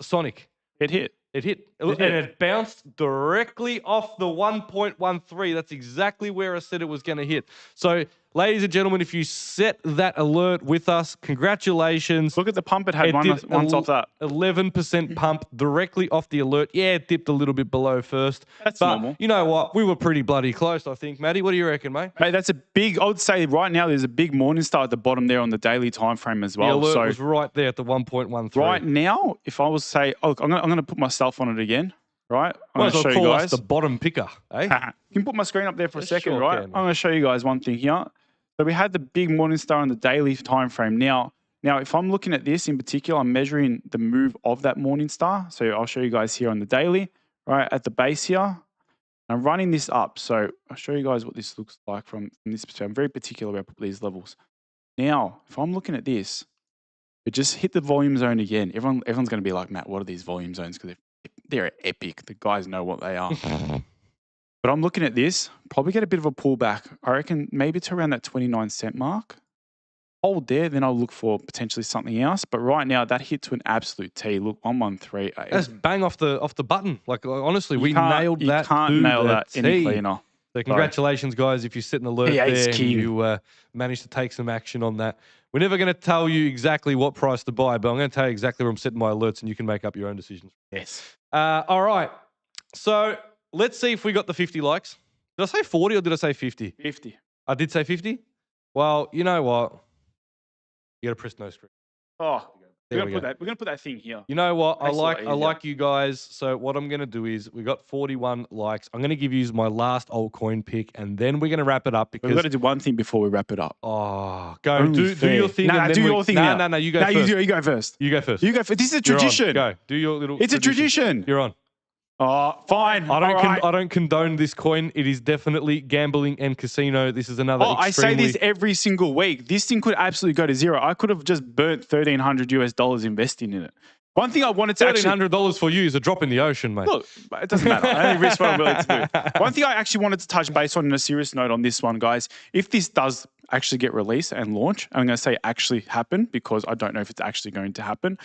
Speaker 1: Sonic.
Speaker 2: It hit.
Speaker 1: It hit. And it bounced directly off the 1.13. That's exactly where I said it was going to hit. So, ladies and gentlemen, if you set that alert with us, congratulations.
Speaker 2: Look at the pump it had once off that.
Speaker 1: 11% pump directly off the alert. Yeah, it dipped a little bit below first.
Speaker 2: That's normal.
Speaker 1: You know what? We were pretty bloody close, I think. Matty, what do you reckon, mate?
Speaker 2: Mate, that's a big, I would say right now there's a big morning star at the bottom there on the daily time frame as well.
Speaker 1: The alert was right there at the 1.13.
Speaker 2: Right now, if I was to say, oh, I'm going to put myself on it again, right? I'm going to show you guys.
Speaker 1: Us the bottom picker, eh?
Speaker 2: You can put my screen up there for a second, right? I'm going to show you guys one thing here. So we had the big morning star on the daily time frame. Now, if I'm looking at this in particular, I'm measuring the move of that morning star. So I'll show you guys here on the daily, right at the base here. I'm running this up. So I'll show you guys what this looks like from this perspective. I'm very particular about these levels. Now, if I'm looking at this, it just hit the volume zone again. Everyone's going to be like, Matt, what are these volume zones? Because they're epic. The guys know what they are. But I'm looking at this, probably get a bit of a pullback. I reckon maybe to around that 29-cent mark. Hold there, then I'll look for potentially something else. But right now, that hit to an absolute T. Look, 113.
Speaker 1: That's bang off the button. Like, honestly, we nailed that.
Speaker 2: You can't nail that any cleaner.
Speaker 1: So congratulations, guys, if you set an alert there and you managed to take some action on that. We're never going to tell you exactly what price to buy, but I'm going to tell you exactly where I'm setting my alerts, and you can make up your own decisions.
Speaker 2: Yes.
Speaker 1: All right. So let's see if we got the 50 likes. Did I say 40 or did I say 50?
Speaker 2: 50.
Speaker 1: I did say 50? Well, you know what? You got to press no screen.
Speaker 2: Oh, we're going to put that thing here.
Speaker 1: You know what? I like you guys. So what I'm going to do is we got 41 likes. I'm going to give you my last altcoin pick, and then we're going to wrap it up because
Speaker 2: we've got to do one thing before we wrap it up.
Speaker 1: Oh, go do your thing.
Speaker 2: No, do your thing.
Speaker 1: No, you go first.
Speaker 2: You go first.
Speaker 1: You go first.
Speaker 2: You go first. This is a tradition.
Speaker 1: Go. Do your little.
Speaker 2: It's a tradition.
Speaker 1: You're on.
Speaker 2: Oh, fine.
Speaker 1: I don't condone this coin. It is definitely gambling and casino. This is another.
Speaker 2: I say this every single week. This thing could absolutely go to zero. I could have just burnt $1,300 investing in it. One thing I wanted to
Speaker 1: $1,300 for you is a drop in the ocean, mate.
Speaker 2: Look, it doesn't matter. I only risk what I'm willing to do. One thing I actually wanted to touch base on in a serious note on this one, guys. If this does actually get released and launch, I'm going to say actually happen because I don't know if it's actually going to happen.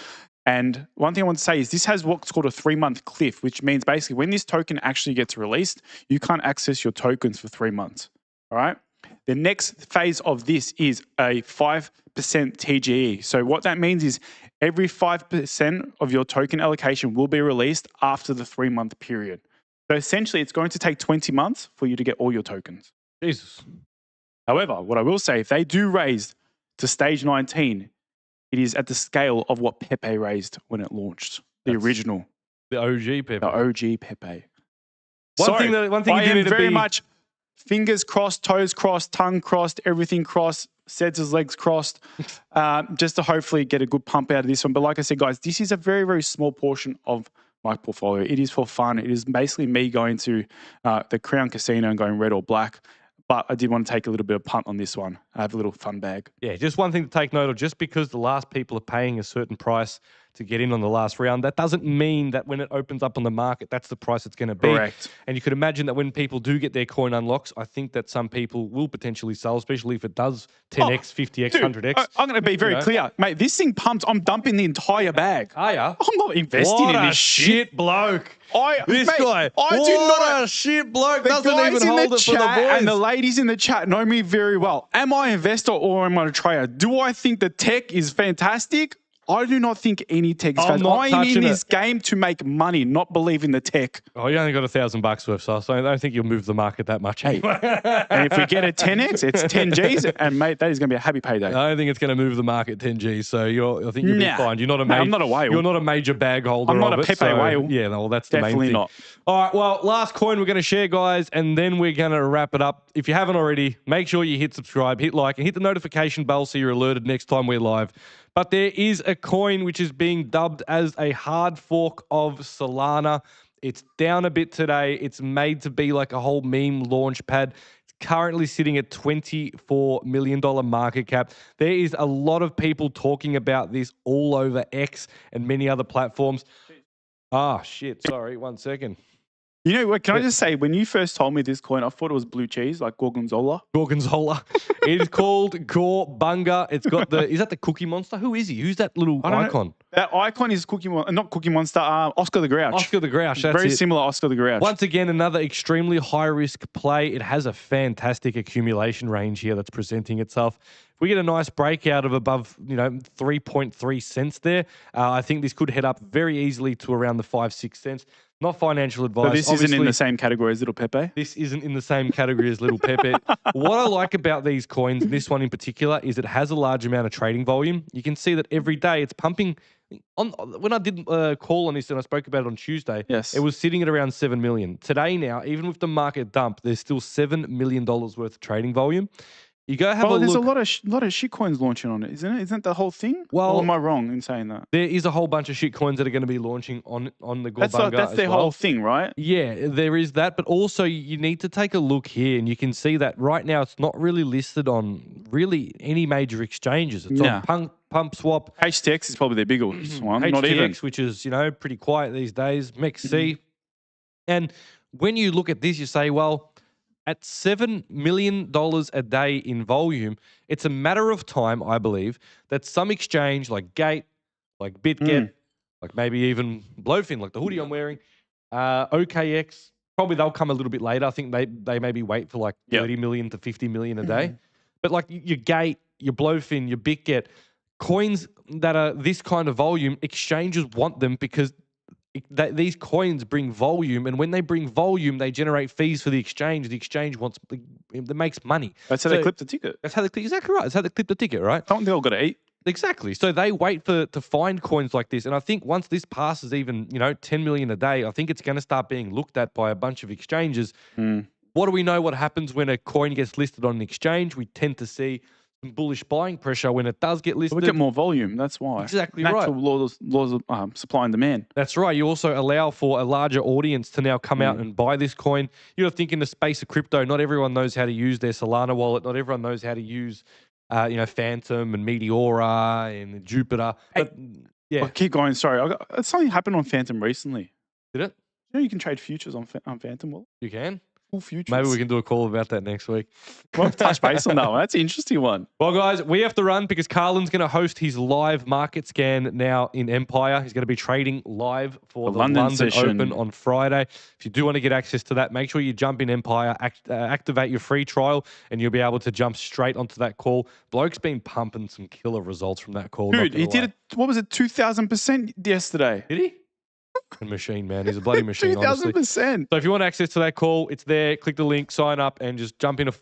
Speaker 2: And one thing I want to say is this has what's called a 3-month cliff, which means basically when this token actually gets released, you can't access your tokens for 3 months. All right. The next phase of this is a 5% TGE. So what that means is every 5% of your token allocation will be released after the 3-month period. So essentially, it's going to take 20 months for you to get all your tokens.
Speaker 1: Jesus.
Speaker 2: However, what I will say, if they do raise to stage 19, it is at the scale of what Pepe raised when it launched. The original.
Speaker 1: The OG Pepe.
Speaker 2: The OG Pepe.
Speaker 1: One thing
Speaker 2: I
Speaker 1: you do
Speaker 2: am
Speaker 1: need to
Speaker 2: very
Speaker 1: be
Speaker 2: much fingers crossed, toes crossed, tongue crossed, everything crossed, Cedda's legs crossed, just to hopefully get a good pump out of this one. But like I said, guys, this is a very, very small portion of my portfolio. It is for fun. It is basically me going to the Crown Casino and going red or black. But I did want to take a little bit of punt on this one. I have a little fun bag.
Speaker 1: Yeah, just one thing to take note of, just because the last people are paying a certain price to get in on the last round, that doesn't mean that when it opens up on the market, that's the price it's going to be.
Speaker 2: Correct.
Speaker 1: And you could imagine that when people do get their coin unlocks, I think that some people will potentially sell, especially if it does 10x, 50x, 100x.
Speaker 2: I'm going to be very clear. Mate, this thing pumps. I'm dumping the entire bag.
Speaker 1: Are ya?
Speaker 2: I'm not investing in this
Speaker 1: shit bloke.
Speaker 2: I
Speaker 1: do not. A shit bloke doesn't even hold it for the boys.
Speaker 2: And the ladies in the chat know me very well. Am I an investor or am I a trader? Do I think the tech is fantastic? I do not think any tech is fantastic. I'm in this game to make money, not believe in the tech.
Speaker 1: Oh, you only got $1,000 worth, so I don't think you'll move the market that much anyway.
Speaker 2: And if we get a 10x, it's 10 Gs, and mate, that is going to be a happy payday.
Speaker 1: I don't think it's going to move the market 10 Gs, so I think you'll be fine. You're not a
Speaker 2: I'm not a whale.
Speaker 1: You're not a major bag holder.
Speaker 2: I'm not
Speaker 1: of
Speaker 2: a
Speaker 1: it,
Speaker 2: Pepe
Speaker 1: so,
Speaker 2: whale.
Speaker 1: Yeah, no, well, that's
Speaker 2: Definitely
Speaker 1: the main thing.
Speaker 2: not.
Speaker 1: All right, well, last coin we're going to share, guys, and then we're going to wrap it up. If you haven't already, make sure you hit subscribe, hit like, and hit the notification bell so you're alerted next time we're live. But there is a coin which is being dubbed as a hard fork of Solana. It's down a bit today. It's made to be like a whole meme launch pad. It's currently sitting at $24 million market cap. There is a lot of people talking about this all over X and many other platforms. Ah, shit. Sorry. 1 second.
Speaker 2: You know what? Can I just say, when you first told me this coin, I thought it was blue cheese, like gorgonzola.
Speaker 1: Gorgonzola. It is called Gorbunga. It's got the. Is that the Cookie Monster? Who is he? Who's that little icon?
Speaker 2: Know. That icon is not Cookie Monster. Oscar the Grouch.
Speaker 1: Oscar the Grouch. That's
Speaker 2: very
Speaker 1: it.
Speaker 2: similar Oscar the Grouch.
Speaker 1: Once again, another extremely high risk play. It has a fantastic accumulation range here that's presenting itself. If we get a nice breakout of above, 3.3 cents there, I think this could head up very easily to around the 5-6 cents. Not financial advice.
Speaker 2: So this isn't in the same category as Little Pepe?
Speaker 1: This isn't in the same category as Little Pepe. What I like about these coins, this one in particular, is it has a large amount of trading volume. You can see that every day it's pumping. When I did call on this and I spoke about it on Tuesday,
Speaker 2: yes,
Speaker 1: it was sitting at around 7 million. Today now, even with the market dump, there's still $7 million worth of trading volume. You go have a look.
Speaker 2: There's a lot of shit coins launching on it, isn't it? Isn't the whole thing?
Speaker 1: Well,
Speaker 2: or am I wrong in saying that?
Speaker 1: There is a whole bunch of shit coins that are going to be launching on the Gorbunga.
Speaker 2: That's their whole thing, right?
Speaker 1: Yeah, there is that. But also, you need to take a look here, and you can see that right now it's not really listed on really any major exchanges. It's on PumpSwap.
Speaker 2: HTX is probably their biggest one.
Speaker 1: HTX,
Speaker 2: not even.
Speaker 1: Which is pretty quiet these days. MEXC. And when you look at this, you say, well, at $7 million a day in volume, it's a matter of time, I believe, that some exchange like Gate, like BitGet, like maybe even Blowfin, like the hoodie I'm wearing, OKX, probably they'll come a little bit later. I think they maybe wait for like 30 million to 50 million a day. But like your Gate, your Blowfin, your BitGet, coins that are this kind of volume, exchanges want them because these coins bring volume, and when they bring volume, they generate fees for the exchange. The exchange that makes money.
Speaker 2: That's how they clip the ticket.
Speaker 1: That's how exactly right. That's how they clip the ticket, right?
Speaker 2: They all got to eat.
Speaker 1: Exactly. So they wait to find coins like this, and I think once this passes even 10 million a day, I think it's going to start being looked at by a bunch of exchanges. What do we know? What happens when a coin gets listed on an exchange? We tend to see bullish buying pressure when it does get listed.
Speaker 2: We get more volume. That's why.
Speaker 1: Exactly
Speaker 2: Natural
Speaker 1: right.
Speaker 2: laws of supply and demand.
Speaker 1: That's right. You also allow for a larger audience to now come out and buy this coin. You know, think in the space of crypto, not everyone knows how to use their Solana wallet. Not everyone knows how to use, Phantom and Meteora and Jupiter.
Speaker 2: Hey,
Speaker 1: but yeah,
Speaker 2: keep going. Sorry, something happened on Phantom recently.
Speaker 1: Did it?
Speaker 2: You can trade futures on Phantom wallet.
Speaker 1: You can.
Speaker 2: Full futures.
Speaker 1: Maybe we can do a call about that next week.
Speaker 2: We'll touch base on that one. That's an interesting one.
Speaker 1: Well, guys, we have to run because Carlin's going to host his live market scan now in Empire. He's going to be trading live for the London
Speaker 2: session.
Speaker 1: Open on Friday. If you do want to get access to that, make sure you jump in Empire, activate your free trial, and you'll be able to jump straight onto that call. Bloke's been pumping some killer results from that call.
Speaker 2: Dude, he did it, what was it, 2,000% yesterday?
Speaker 1: Did he? A machine, man. He's a bloody machine,
Speaker 2: 2,000%.
Speaker 1: So if you want access to that call, it's there. Click the link, sign up, and just jump in a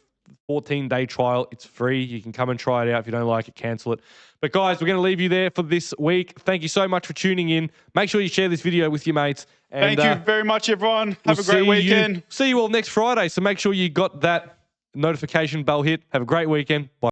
Speaker 1: 14-day trial. It's free. You can come and try it out. If you don't like it, cancel it. But guys, we're going to leave you there for this week. Thank you so much for tuning in. Make sure you share this video with your mates. And,
Speaker 2: thank you very much, everyone. Have a great weekend.
Speaker 1: See you all next Friday. So make sure you got that notification bell hit. Have a great weekend. Bye.